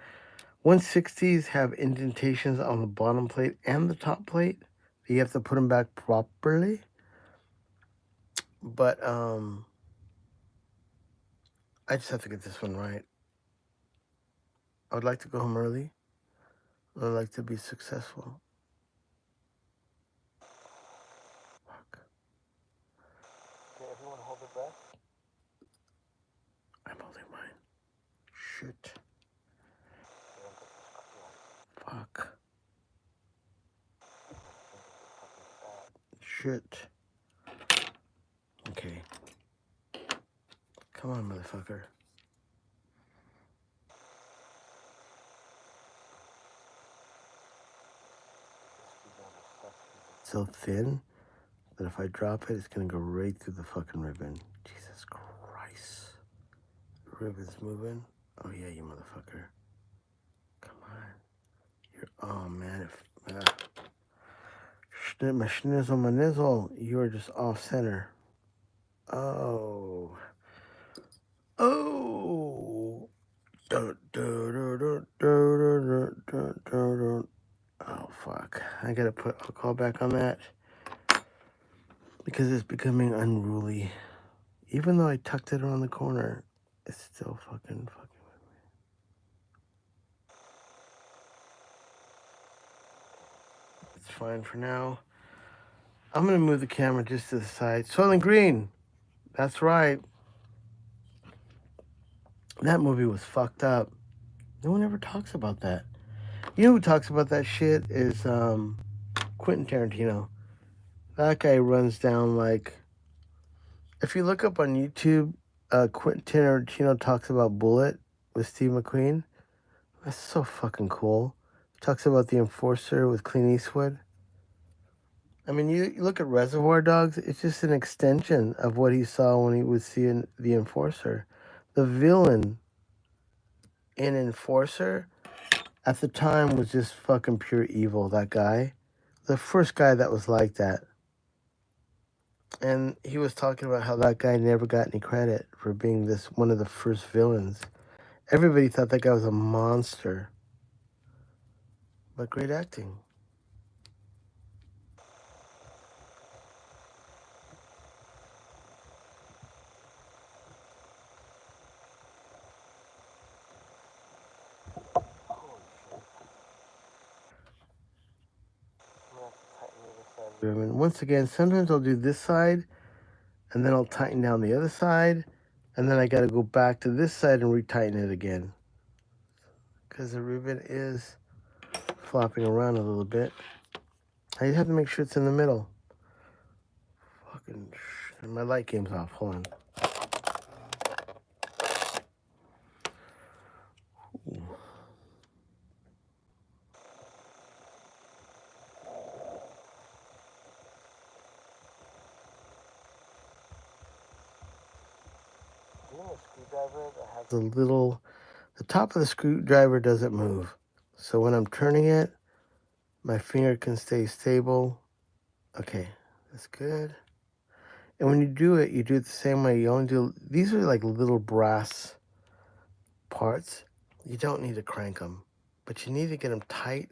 S1: 160s have indentations on the bottom plate and the top plate. You have to put them back properly. But I just have to get this one right. I would like to go home early. I would like to be successful. Fuck. Okay, everyone hold their breath. I'm holding mine. Shit. Fuck. Shit. Okay. Come on, motherfucker. So thin that if I drop it, it's gonna go right through the fucking ribbon. Jesus Christ. The ribbon's moving. Oh yeah, you motherfucker. Come on. Oh man. My schnizzle. You are just off center. Oh. Oh. Oh, fuck. I gotta put alcohol back on that because it's becoming unruly. Even though I tucked it around the corner, it's still fucking with me. It's fine for now. I'm gonna move the camera just to the side. Soylent Green. That's right. That movie was fucked up. No one ever talks about that. You know who talks about that shit is Quentin Tarantino. That guy runs down like... If you look up on YouTube, Quentin Tarantino talks about Bullet with Steve McQueen. That's so fucking cool. Talks about The Enforcer with Clint Eastwood. I mean, you look at Reservoir Dogs, it's just an extension of what he saw when he was seeing the Enforcer. The villain in Enforcer at the time was just fucking pure evil, that guy. The first guy that was like that. And he was talking about how that guy never got any credit for being this one of the first villains. Everybody thought that guy was a monster. But great acting. And once again, sometimes I'll do this side, and then I'll tighten down the other side, and then I gotta go back to this side and retighten it again. Because the ribbon is flopping around a little bit. I have to make sure it's in the middle. Fucking my light game's off. Hold on. Ooh. Screwdriver that has a little, the top of the screwdriver doesn't move. So when I'm turning it, my finger can stay stable. Okay, that's good. And when you do it the same way. You only do, these are like little brass parts. You don't need to crank them, but you need to get them tight,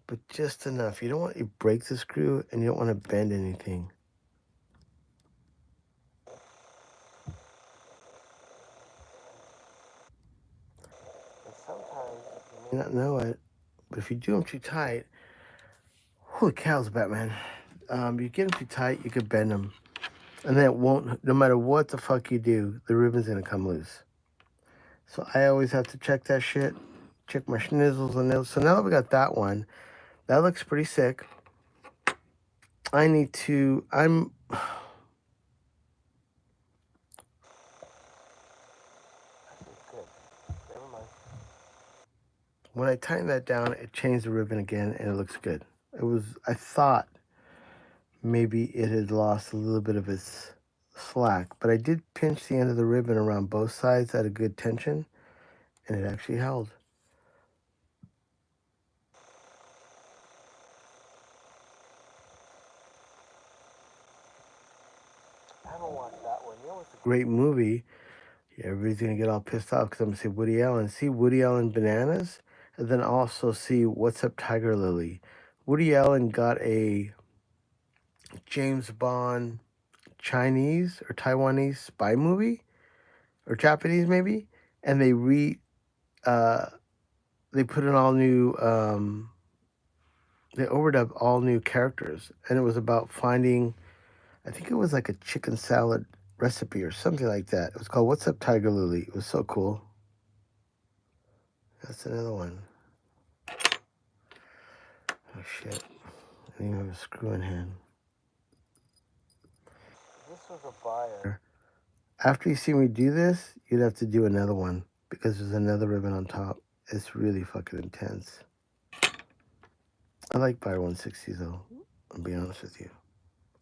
S1: but just enough. You don't want to break the screw, and you don't want to bend anything. And sometimes you may not know it, but if you do them too tight, holy cows, Batman. You get them too tight, you could bend them. And then it won't, no matter what the fuck you do, the ribbon's gonna come loose. So I always have to check that shit, check my schnizzles and nails. So now that we got that one, that looks pretty sick. I need to, when I tighten that down, it changed the ribbon again, and it looks good. It was, I thought maybe it had lost a little bit of its slack, but I did pinch the end of the ribbon around both sides at a good tension, and it actually held. I haven't watched that one. You know what's a great movie? Everybody's gonna get all pissed off because I'm gonna say Woody Allen. See Woody Allen Bananas, and then also see What's Up Tiger Lily. Woody Allen got a James Bond Chinese or Taiwanese spy movie, or Japanese maybe, and they put in all new they overdub all new characters, and it was about finding, I think it was like a chicken salad recipe or something like that. It was called What's Up Tiger Lily. It was so cool. That's another one. Oh shit. I didn't even have a screw in hand. This was a buyer. After you see me do this, you'd have to do another one because there's another ribbon on top. It's really fucking intense. I like Buyer 160 though, I'll be honest with you.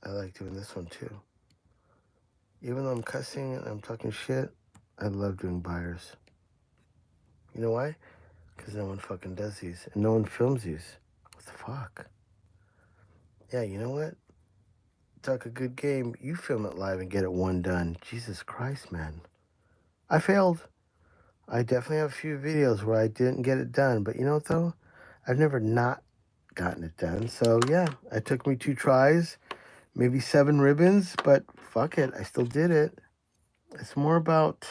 S1: I like doing this one too. Even though I'm cussing and I'm talking shit, I love doing buyers. You know why? Because no one fucking does these, and no one films these. What the fuck? Yeah, you know what? Talk a good game. You film it live and get it one done. Jesus Christ, man. I failed. I definitely have a few videos where I didn't get it done, but you know what though? I've never not gotten it done. So yeah, it took me 2 tries, maybe 7 ribbons, but fuck it, I still did it. It's more about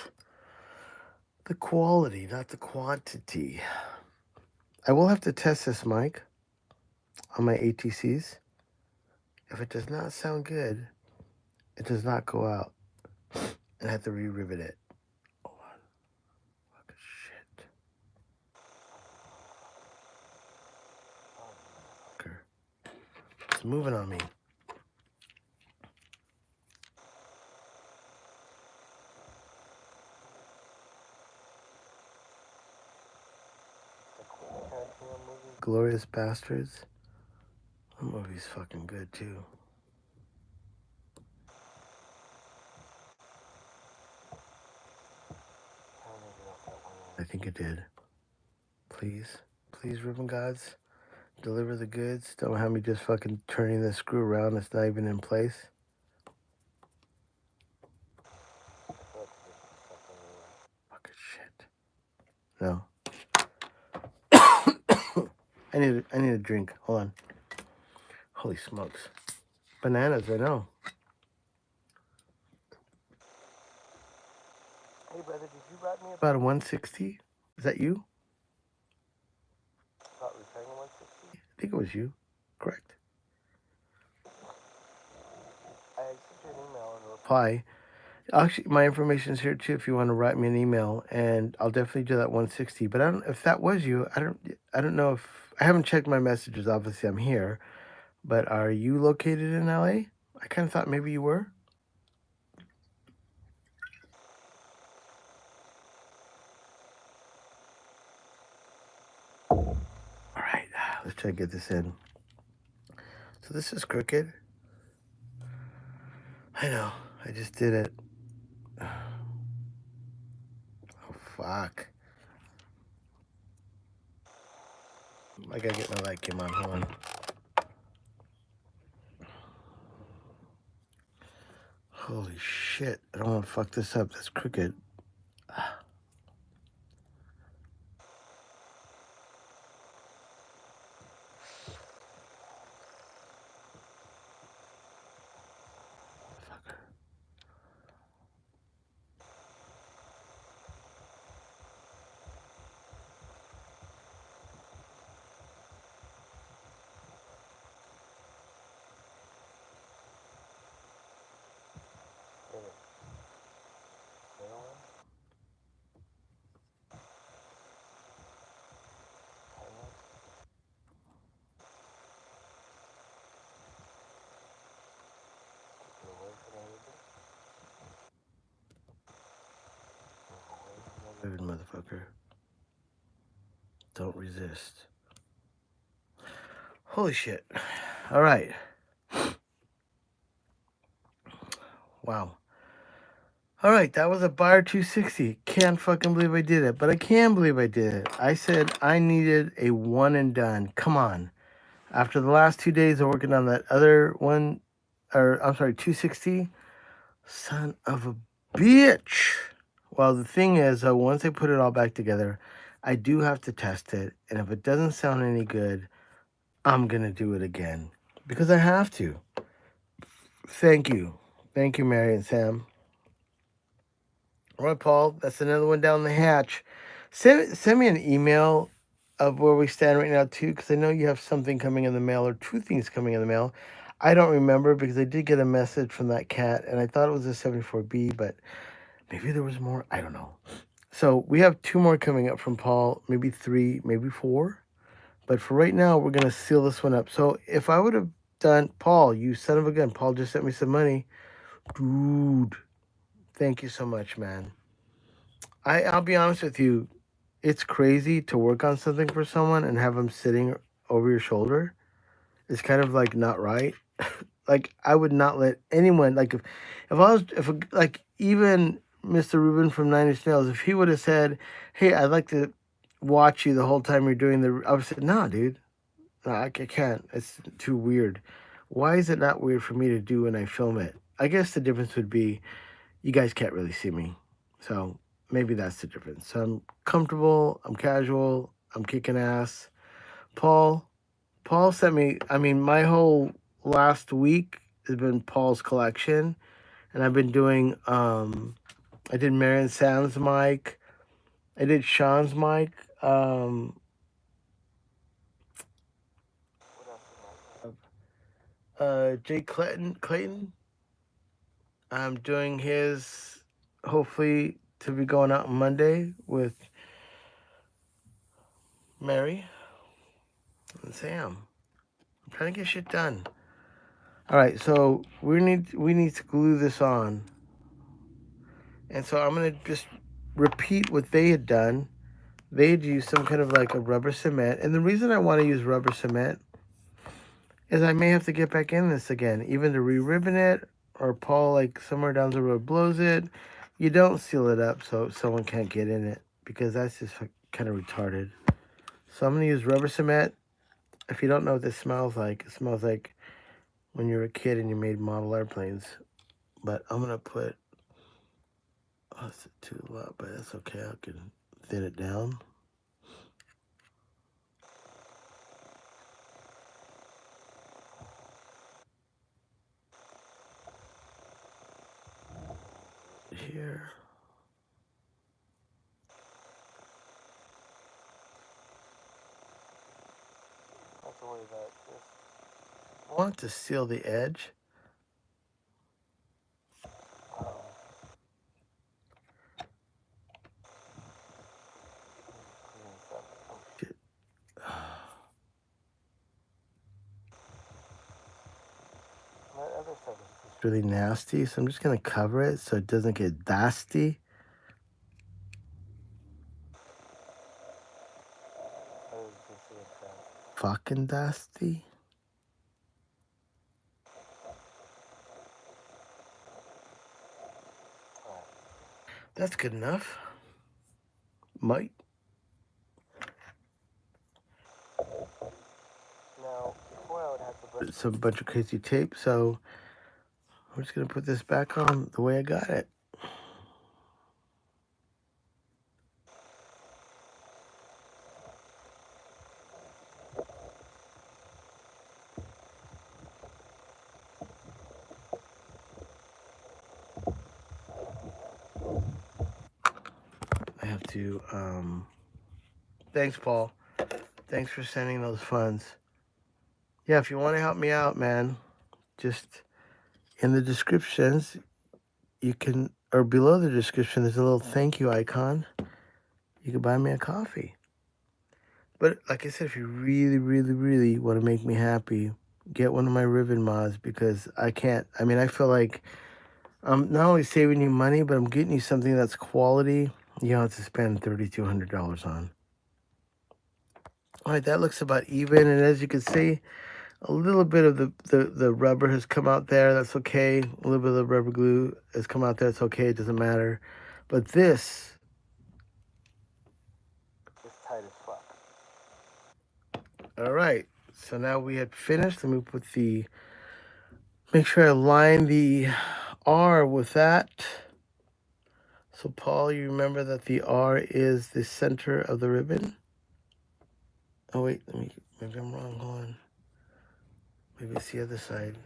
S1: the quality, not the quantity. I will have to test this mic on my ATCs. If it does not sound good, it does not go out. And I have to re-rivet it. Hold on. Fucking shit. Oh, fucker. It's moving on me. Glorious Bastards. The movie's fucking good too. I think it did. Please, please, ribbon gods, deliver the goods. Don't have me just fucking turning the screw around. It's not even in place. Fucking shit. No. I need a drink. Hold on. Holy smokes. Bananas, I know. Hey brother, did you write me about a 160? Is that you? About repairing a 160? I think it was you. Correct. I sent you an email and a reply. Actually, my information is here too. If you want to write me an email, and I'll definitely do that 160. But I don't. If that was you, I don't know if I haven't checked my messages. Obviously, I'm here. But are you located in LA? I kind of thought maybe you were. All right, let's try to get this in. So this is crooked. I know. I just did it. Oh fuck. I gotta get my light cam on. Hold on. Holy shit. I don't want to fuck this up. That's crooked. Good motherfucker. Don't resist. Holy shit. All right. Wow. All right, that was a Buyer 260. Can't fucking believe I did it, but I can believe I did it. I said I needed a one and done. Come on. After the last 2 days of working on that other one, or I'm sorry, 260, son of a bitch. Well, the thing is, once I put it all back together, I do have to test it. And if it doesn't sound any good, I'm going to do it again because I have to. Thank you. Thank you, Mary and Sam. All right, Paul, that's another one down the hatch. Send me an email of where we stand right now, too, because I know you have something coming in the mail or two things coming in the mail. I don't remember because I did get a message from that cat, and I thought it was a 74B, but maybe there was more. I don't know. So we have two more coming up from Paul, maybe three, maybe four. But for right now, we're going to seal this one up. So if I would have done, Paul, you son of a gun, Paul just sent me some money. Dude, thank you so much, man. I'll be honest with you. It's crazy to work on something for someone and have them sitting over your shoulder. It's kind of like not right. Like I would not let anyone if I was if like even Mr. Rubin from Nine Inch Nails, if he would have said, "Hey, I'd like to watch you the whole time you're doing the," I would say, "No, dude, no, I can't. It's too weird." Why is it not weird for me to do when I film it? I guess the difference would be you guys can't really see me, so maybe that's the difference. So I'm comfortable. I'm casual. I'm kicking ass. Paul sent me. I mean, my whole last week has been Paul's collection, and I've been doing. I did Marion Sam's mic. I did Sean's mic. Jay Clayton. I'm doing his. Hopefully to be going out on Monday with Mary and Sam. I'm trying to get shit done. All right, so we need to glue this on. And so I'm going to just repeat what they had done. They had used some kind of like a rubber cement. And the reason I want to use rubber cement is I may have to get back in this again, even to re-ribbon it, or Paul, like, somewhere down the road blows it. You don't seal it up so someone can't get in it, because that's just kind of retarded. So I'm going to use rubber cement. If you don't know what this smells like, it smells like when you were a kid and you made model airplanes. But I'm going to put, oh, it's too loud, but that's okay. I can thin it down. Here. Not to worry about this. I want to seal the edge. It's really nasty, so I'm just gonna cover it so it doesn't get dusty. Fucking dusty. That's good enough. Might. Now, before I would have to put some bunch of crazy tape, so I'm just gonna put this back on the way I got it. I have to, thanks, Paul. Thanks for sending those funds. Yeah, if you want to help me out, man, just in the descriptions, you can, or below the description, there's a little thank you icon. You can buy me a coffee. But like I said, if you really, really, really want to make me happy, get one of my ribbon mods, because I can't, I mean, I feel like I'm not only saving you money, but I'm getting you something that's quality you don't have to spend $3,200 on. All right, that looks about even. And as you can see, a little bit of the rubber has come out there. That's okay. A little bit of the rubber glue has come out there. It's okay. It doesn't matter. But this is tight as fuck. All right. So now we had finished. Let me put the, make sure I line the R with that. So Paul, you remember that the R is the center of the ribbon? Oh wait, maybe I'm wrong. Hold on. Maybe it's the other side.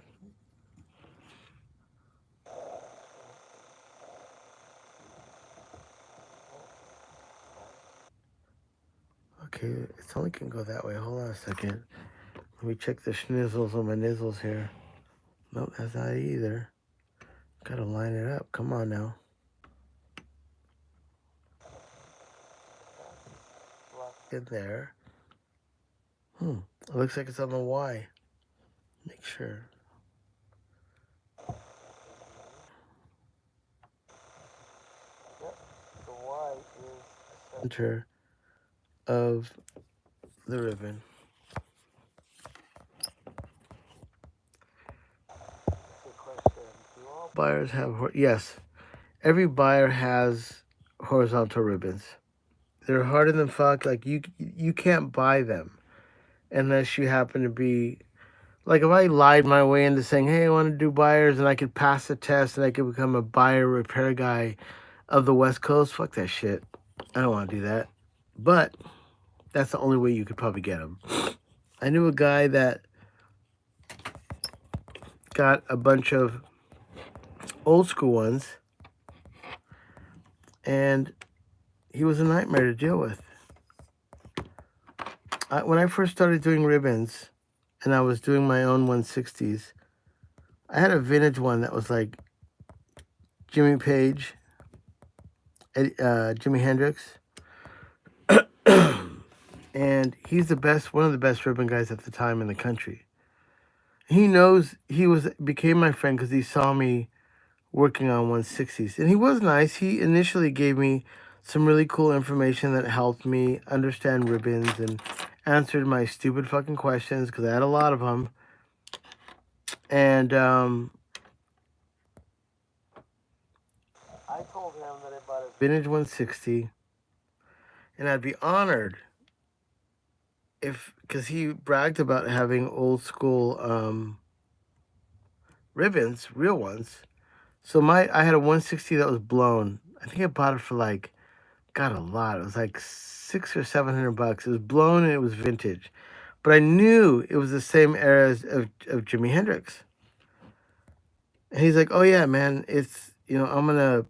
S1: Okay, it only can go that way. Hold on a second. Let me check the schnizzles on my nizzles here. Nope, that's not it either. Gotta line it up. Come on now. In there. It looks like it's on the Y. Make sure. Yep, the Y is the center of the ribbon. Do all buyers have, yes, every buyer has horizontal ribbons. They're harder than fuck. Like, you can't buy them unless you happen to be, like, if I lied my way into saying, hey, I want to do buyers, and I could pass the test and I could become a buyer repair guy of the West Coast, fuck that shit. I don't want to do that. But that's the only way you could probably get them. I knew a guy that got a bunch of old school ones, and he was a nightmare to deal with. When I first started doing ribbons, and I was doing my own 160s, I had a vintage one that was like Jimmy Page, Jimi Hendrix, and he's the best, one of the best ribbon guys at the time in the country. He knows, became my friend because he saw me working on 160s, and he was nice. He initially gave me some really cool information that helped me understand ribbons and answered my stupid fucking questions, because I had a lot of them. And I told him that I bought a vintage 160, and I'd be honored if, because he bragged about having old school ribbons, real ones. So I had a 160 that was blown. I think I bought it for like, got a lot. It was like $600 or $700. It was blown and it was vintage, but I knew it was the same era of Jimi Hendrix. And he's like, "Oh yeah, man, it's I'm gonna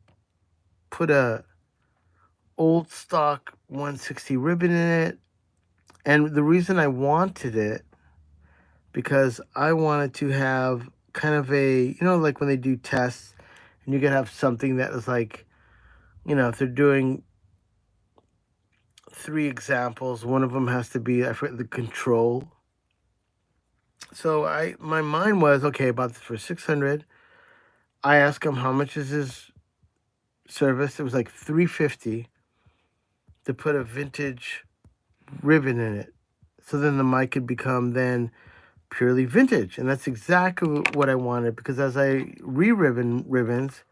S1: put a old stock 160 ribbon in it." And the reason I wanted it, because I wanted to have kind of a, like when they do tests, and you could have something that was like, if they're doing 3 examples, one of them has to be, I forget the control. So my mind was, okay, I bought this for 600. I asked him how much is his service. It was like $350 to put a vintage ribbon in it. So then the mic could become then purely vintage. And that's exactly what I wanted, because as I re-ribbon ribbons,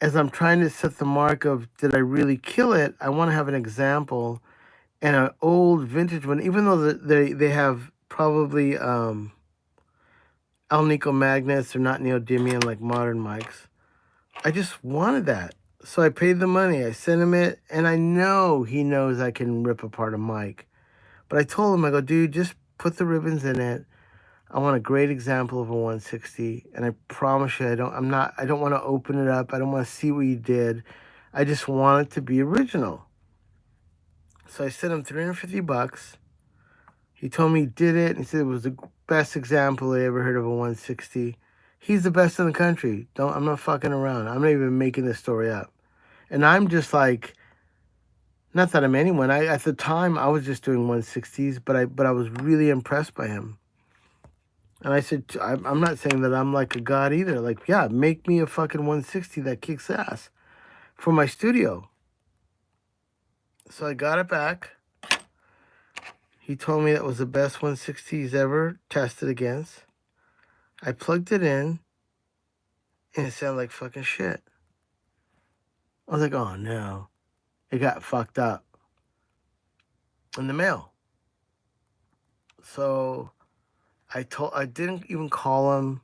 S1: as I'm trying to set the mark of did I really kill it, I want to have an example and an old vintage one, even though they have probably Alnico magnets, they're not neodymium like modern mics. I just wanted that. So I paid the money. I sent him it, and I know he knows I can rip apart a mic. But I told him, I go, dude, just put the ribbons in it. I want a great example of a 160, and I promise you, I don't want to open it up. I don't want to see what you did. I just want it to be original. So I sent him $350. He told me he did it, and he said it was the best example I ever heard of a 160. He's the best in the country. I'm not fucking around. I'm not even making this story up. And I'm just like, not that I'm anyone. At the time I was just doing 160s, but I was really impressed by him. And I said, I'm not saying that I'm like a god either. Like, yeah, make me a fucking 160 that kicks ass for my studio. So I got it back. He told me that was the best 160 he's ever tested against. I plugged it in, and it sounded like fucking shit. I was like, oh no. It got fucked up in the mail. So I didn't even call him.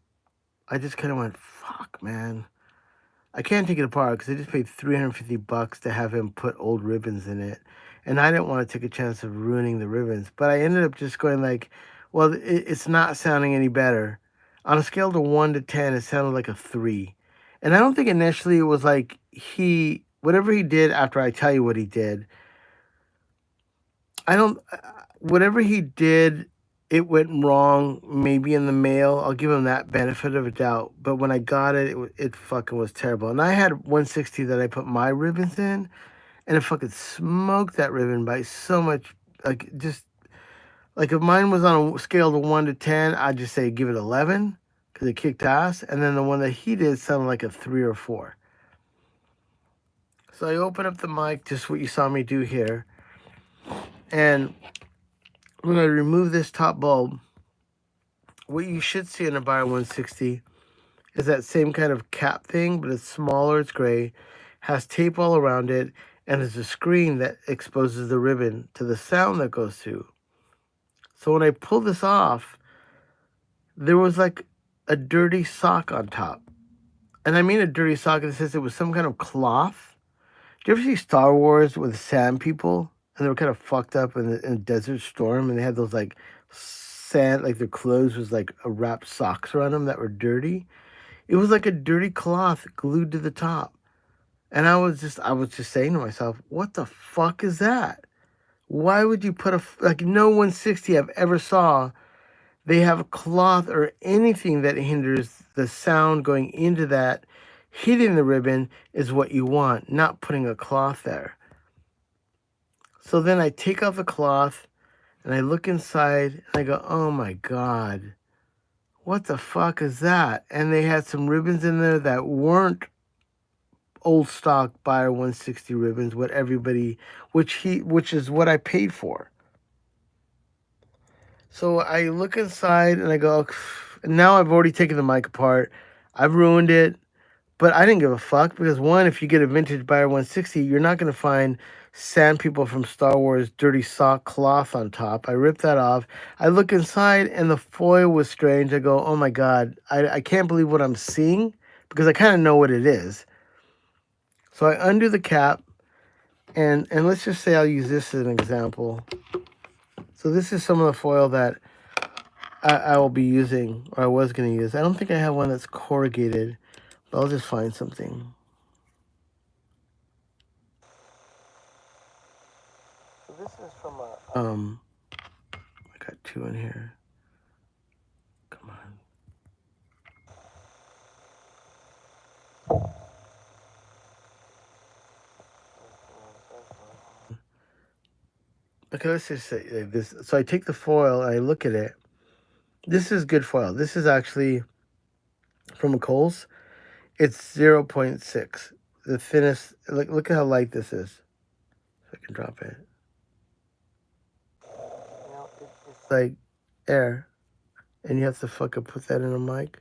S1: I just kind of went, fuck, man. I can't take it apart because I just paid $350 to have him put old ribbons in it. And I didn't want to take a chance of ruining the ribbons. But I ended up just going like, well, it's not sounding any better. On a scale of 1 to 10, it sounded like a 3. And I don't think initially it was like whatever he did after I tell you what he did, whatever he did, it went wrong maybe in the mail. I'll give him that benefit of a doubt. But when I got it, it fucking was terrible. And I had 160 that I put my ribbons in, and it fucking smoked that ribbon by so much. Like, just, like if mine was on a scale of 1 to 10, I'd just say give it 11 because it kicked ass. And then the one that he did sounded like a 3 or 4. So I open up the mic, just what you saw me do here. And when I remove this top bulb, what you should see in a Beyer 160 is that same kind of cap thing, but it's smaller, it's gray, has tape all around it, and there's a screen that exposes the ribbon to the sound that goes through. So when I pull this off, there was like a dirty sock on top. And I mean a dirty sock in the sense it was some kind of cloth. Do you ever see Star Wars with sand people? And they were kind of fucked up in a desert storm, and they had those like sand, like their clothes was like a wrapped socks around them that were dirty. It was like a dirty cloth glued to the top. And I was just saying to myself, what the fuck is that? Why would you put like no 160 I've ever saw, they have a cloth or anything that hinders the sound going into that. Hitting the ribbon is what you want, not putting a cloth there. So then I take off the cloth and I look inside and I go, oh my God, what the fuck is that? And they had some ribbons in there that weren't old stock Beyer 160 ribbons, which is what I paid for. So I look inside and I go, now I've already taken the mic apart. I've ruined it. But I didn't give a fuck because one, if you get a vintage Beyer 160, you're not going to find Sand People from Star Wars dirty sock cloth on top. I ripped that off. I look inside and the foil was strange. I go, oh my God, I can't believe what I'm seeing because I kind of know what it is. So I undo the cap and let's just say I'll use this as an example. So this is some of the foil that I will be using, or I was going to use. I don't think I have one that's corrugated, but I'll just find something. So this is from a I got two in here. Come on. Okay, let's just say like this. So I take the foil and I look at it. This is good foil. This is actually from a Kohl's. It's 0.6. The thinnest. Look at how light this is. So I can drop it. You know, it's like air. And you have to fucking put that in a mic.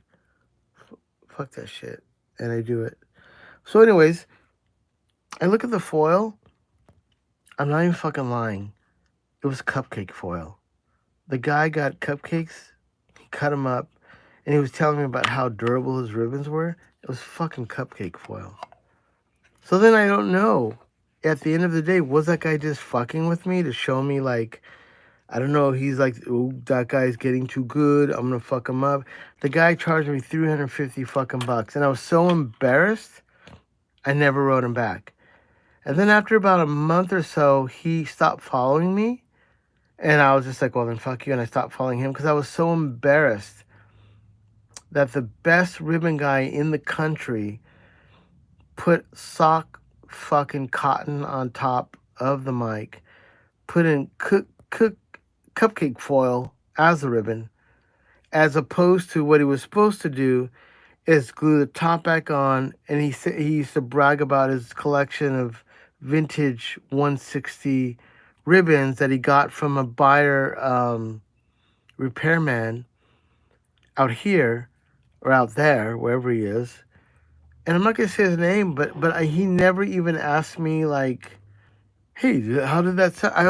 S1: Fuck that shit. And I do it. So anyways, I look at the foil. I'm not even fucking lying. It was cupcake foil. The guy got cupcakes. He cut them up. And he was telling me about how durable his ribbons were. It was fucking cupcake foil. So then I don't know. At the end of the day, was that guy just fucking with me to show me, like, I don't know, he's like, oh, that guy's getting too good. I'm going to fuck him up. The guy charged me 350 fucking bucks. And I was so embarrassed, I never wrote him back. And then after about a month or so, he stopped following me. And I was just like, well, then fuck you. And I stopped following him because I was so embarrassed that the best ribbon guy in the country put sock fucking cotton on top of the mic, put in cupcake foil as the ribbon, as opposed to what he was supposed to do is glue the top back on. And he used to brag about his collection of vintage 160 ribbons that he got from a Beyer repairman out here or out there, wherever he is. And I'm not going to say his name, but he never even asked me, like, hey, how did that sound? I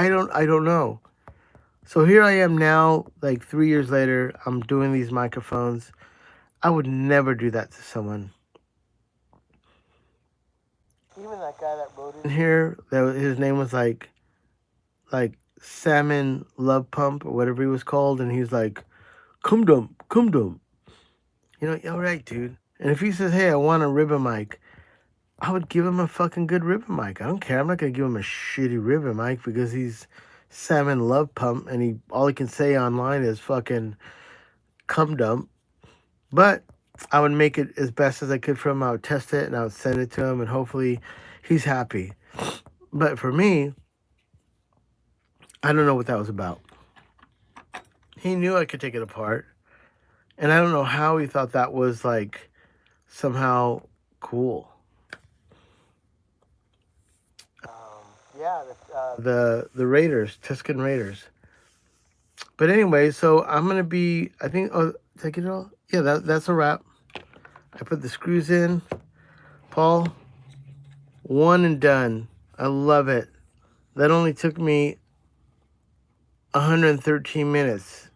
S1: don't know. So here I am now, like 3 years later, I'm doing these microphones. I would never do that to someone. Even that guy that wrote in here, his name was like Salmon Love Pump or whatever he was called. And he's like, come dump. You know, all right, dude. And if he says, hey, I want a ribbon mic, I would give him a fucking good ribbon mic. I don't care. I'm not going to give him a shitty ribbon mic because he's Salmon Love Pump and all he can say online is fucking cum dump. But I would make it as best as I could for him. I would test it and I would send it to him and hopefully he's happy. But for me, I don't know what that was about. He knew I could take it apart. And I don't know how he thought that was like somehow cool. The Raiders, Tuscan Raiders. But anyway, so I'm gonna be. I think. Oh, take it all. Yeah, that's a wrap. I put the screws in. Paul, one and done. I love it. That only took me 113 minutes.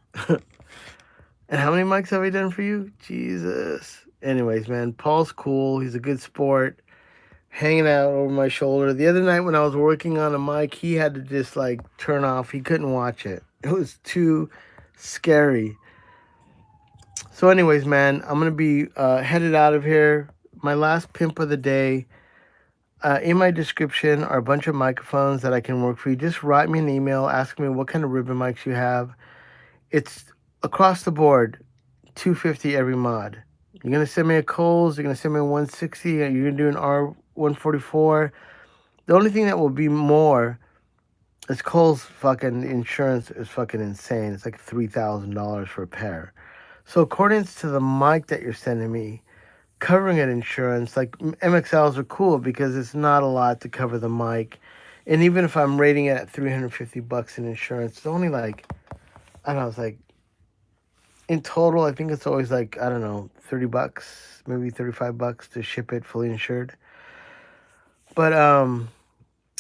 S1: And how many mics have I done for you? Jesus. Anyways, man, Paul's cool. He's a good sport. Hanging out over my shoulder. The other night when I was working on a mic, he had to just like turn off. He couldn't watch it. It was too scary. So anyways, man, I'm going to be headed out of here. My last pimp of the day. In my description are a bunch of microphones that I can work for you. Just write me an email. Ask me what kind of ribbon mics you have. It's across the board. $250 every mod. You're going to send me a Kohl's. You're going to send me a 160. You're going to do an R144. The only thing that will be more is Kohl's fucking insurance is fucking insane. It's like $3,000 for a pair. So according to the mic that you're sending me, covering an insurance, like MXLs are cool because it's not a lot to cover the mic. And even if I'm rating it at $350 in insurance, it's only like, I don't know, it's like in total, I think it's always like, I don't know, $30, maybe $35 to ship it fully insured. But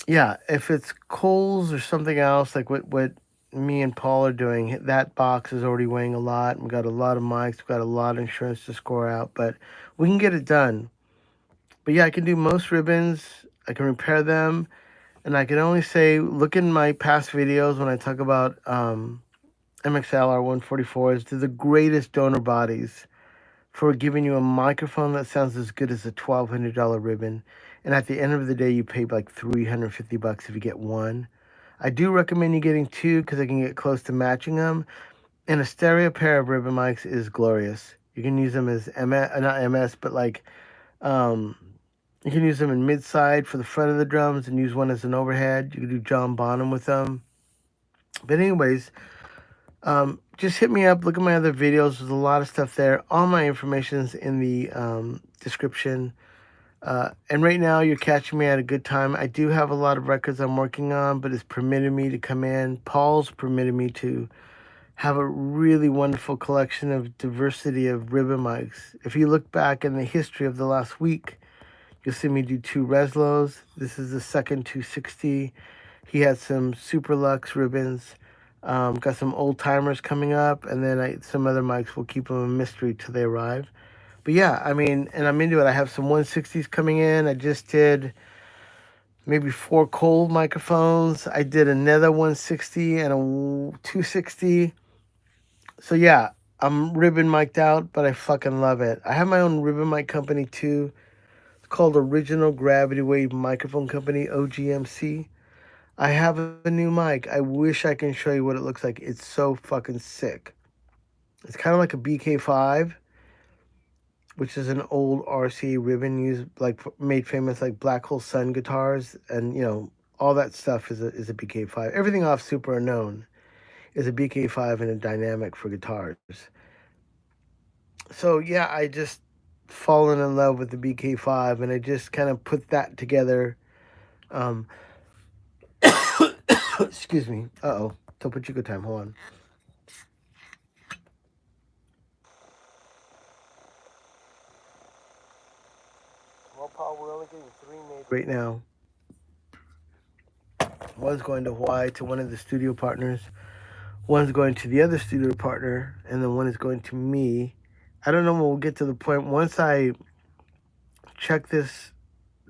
S1: yeah, if it's Kohl's or something else, like what me and Paul are doing, that box is already weighing a lot. We got a lot of mics, we got a lot of insurance to score out, but we can get it done. But yeah, I can do most ribbons. I can repair them, and I can only say, look in my past videos when I talk about MXLR 144s. They're the greatest donor bodies for giving you a microphone that sounds as good as a $1,200 ribbon. And at the end of the day, you pay like $350 if you get one. I do recommend you getting two because I can get close to matching them. And a stereo pair of ribbon mics is glorious. You can use them as not MS, but like um, you can use them in mid-side for the front of the drums and use one as an overhead. You can do John Bonham with them. But anyways, just hit me up. Look at my other videos. There's a lot of stuff there. All my information is in the description. And right now, you're catching me at a good time. I do have a lot of records I'm working on, but it's permitted me to come in. Paul's permitted me to have a really wonderful collection of diversity of ribbon mics. If you look back in the history of the last week, you'll see me do 2 Reslos. This is the second 260. He had some Super Lux ribbons. Got some old timers coming up, and then some other mics. Will keep them a mystery till they arrive. But yeah, I mean, and I'm into it. I have some 160s coming in. I just did maybe 4 cold microphones. I did another 160 and a 260. So yeah, I'm ribbon mic'd out, but I fucking love it. I have my own ribbon mic company too. It's called Original GravityWave Microphone Company, OGMC. I have a new mic. I wish I can show you what it looks like. It's so fucking sick. It's kind of like a BK5, which is an old RCA ribbon used, like made famous, like Black Hole Sun guitars, and all that stuff is a BK5. Everything off Super Unknown is a BK5 and a dynamic for guitars. So yeah, I just fallen in love with the BK5, and I just kind of put that together. Excuse me. Uh-oh. Topo Chico time. Hold on. Well, Paul, we're only getting 3 made right now. One's going to Hawaii to one of the studio partners. One's going to the other studio partner, and then one is going to me. I don't know when we'll get to the point. Once I check the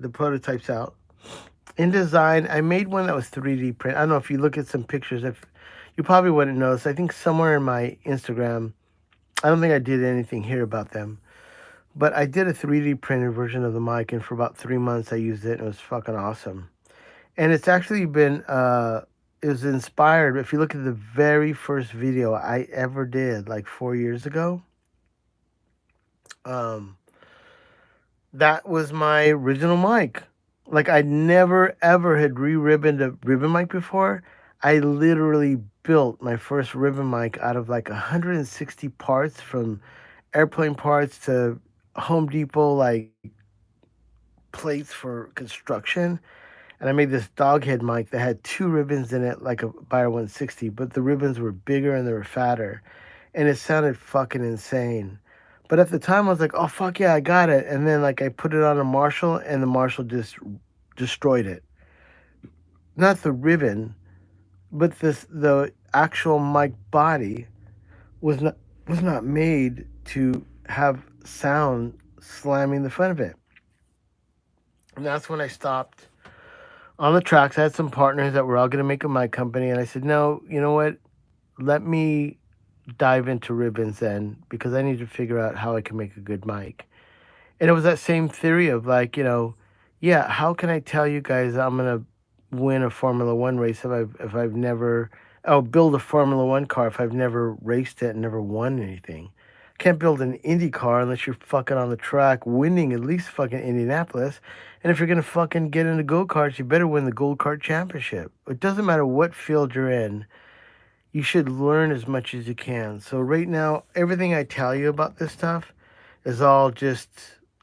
S1: prototypes out. InDesign, I made one that was 3D print. I don't know if you look at some pictures, if you probably wouldn't notice. I think somewhere in my Instagram, I don't think I did anything here about them, but I did a 3D printed version of the mic, and for about 3 months I used it, and it was fucking awesome. And it's actually been, it was inspired. If you look at the very first video I ever did, like 4 years ago, that was my original mic. Like, I never ever had re-ribboned a ribbon mic before. I literally built my first ribbon mic out of like 160 parts, from airplane parts to Home Depot like plates for construction. And I made this dog head mic that had 2 ribbons in it, like a Beyer 160, but the ribbons were bigger and they were fatter. And it sounded fucking insane. But at the time, I was like, oh, fuck yeah, I got it. And then, like, I put it on a Marshall, and the Marshall just destroyed it. Not the ribbon, but the actual mic body was not made to have sound slamming the front of it. And that's when I stopped on the tracks. I had some partners that were all going to make a mic company, and I said, no, you know what? Let me dive into ribbons then, because I need to figure out how I can make a good mic. And it was that same theory of like, yeah, how can I tell you guys I'm gonna win a Formula One race if I've never, build a Formula One car if I've never raced it and never won anything. Can't build an Indy car unless you're fucking on the track winning at least fucking Indianapolis. And if you're gonna fucking get into go-karts, you better win the Gold Kart Championship. It doesn't matter what field you're in. You should learn as much as you can. So right now, everything I tell you about this stuff is all just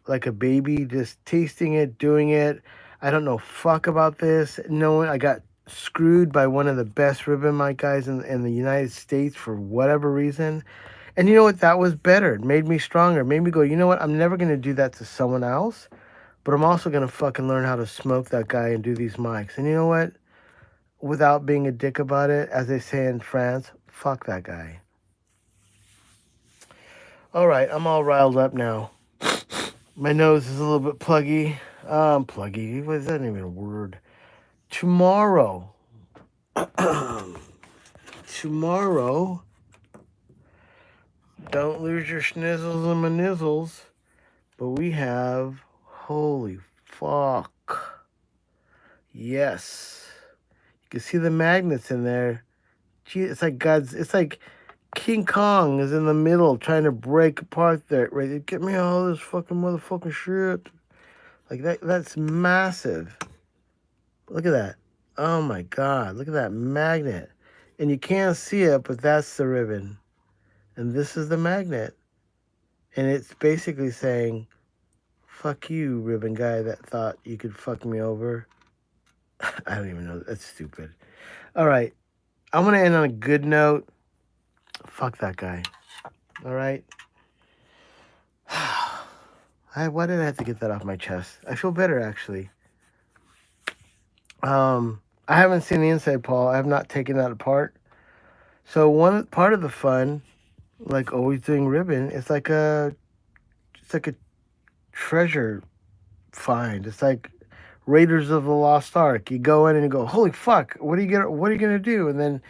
S1: like a baby, just tasting it, doing it. I don't know fuck about this. No, I got screwed by one of the best ribbon mic guys in the United States for whatever reason. And you know what? That was better. It made me stronger. It made me go, you know what? I'm never going to do that to someone else, but I'm also going to fucking learn how to smoke that guy and do these mics. And you know what? Without being a dick about it, as they say in France, fuck that guy. All right, I'm all riled up now. My nose is a little bit pluggy. Pluggy. What is that even a word? Tomorrow. Tomorrow. Don't lose your schnizzles and manizzles. But we have. Holy fuck. Yes. You can see the magnets in there. Gee, it's like God's. It's like King Kong is in the middle trying to break apart there. Right? Get me all this fucking motherfucking shit. Like that's massive. Look at that. Oh my God. Look at that magnet. And you can't see it, but that's the ribbon. And this is the magnet. And it's basically saying, fuck you, ribbon guy that thought you could fuck me over. I don't even know. That's stupid. All right. I'm going to end on a good note. Fuck that guy. All right. Why did I have to get that off my chest? I feel better, actually. I haven't seen the inside, Paul. I have not taken that apart. So one part of the fun, like always doing ribbon, it's like a treasure find. It's like Raiders of the Lost Ark. You go in and you go, holy fuck, what are you gonna do? And then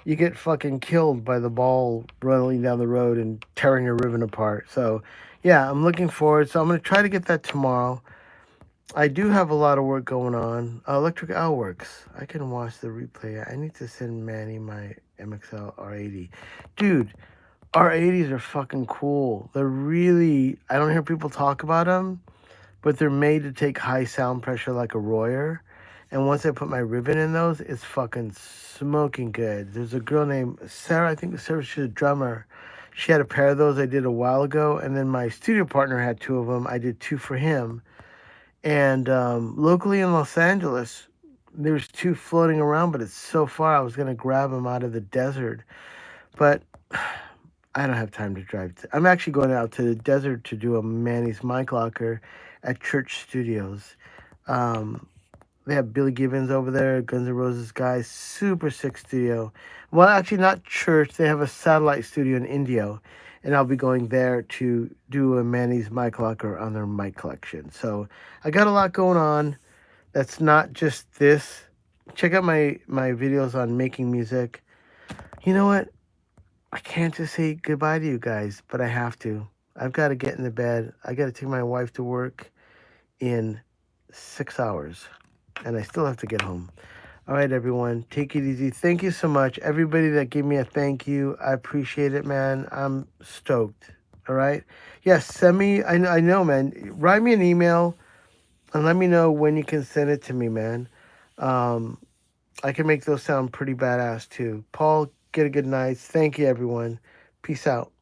S1: you get fucking killed by the ball running down the road and tearing your ribbon apart. So yeah, I'm looking forward. So I'm gonna try to get that tomorrow. I do have a lot of work going on. Electric Owl works. I can watch the replay. I need to send Manny my MXL R80. Dude, R80s are fucking cool. They're really, I don't hear people talk about them, but they're made to take high sound pressure like a Royer. And once I put my ribbon in those, it's fucking smoking good. There's a girl named Sarah, I think Sarah, she's a drummer. She had a pair of those I did a while ago. And then my studio partner had two of them. I did two for him. And locally in Los Angeles, there's two floating around, but it's so far. I was going to grab them out of the desert. But I don't have time to drive. I'm actually going out to the desert to do a Manny's mic locker at Church Studios. They have Billy Gibbons over there, Guns N' Roses guys, super sick studio. Well, actually not Church. They have a satellite studio in Indio. And I'll be going there to do a Manny's mic locker on their mic collection. So I got a lot going on. That's not just this. Check out my videos on making music. You know what? I can't just say goodbye to you guys, but I have to. I've got to get in the bed. I got to take my wife to work in 6 hours. And I still have to get home. All right, everyone. Take it easy. Thank you so much. Everybody that gave me a thank you. I appreciate it, man. I'm stoked. All right? Yes, send me. I know, man. Write me an email and let me know when you can send it to me, man. I can make those sound pretty badass, too. Paul, get a good night. Thank you, everyone. Peace out.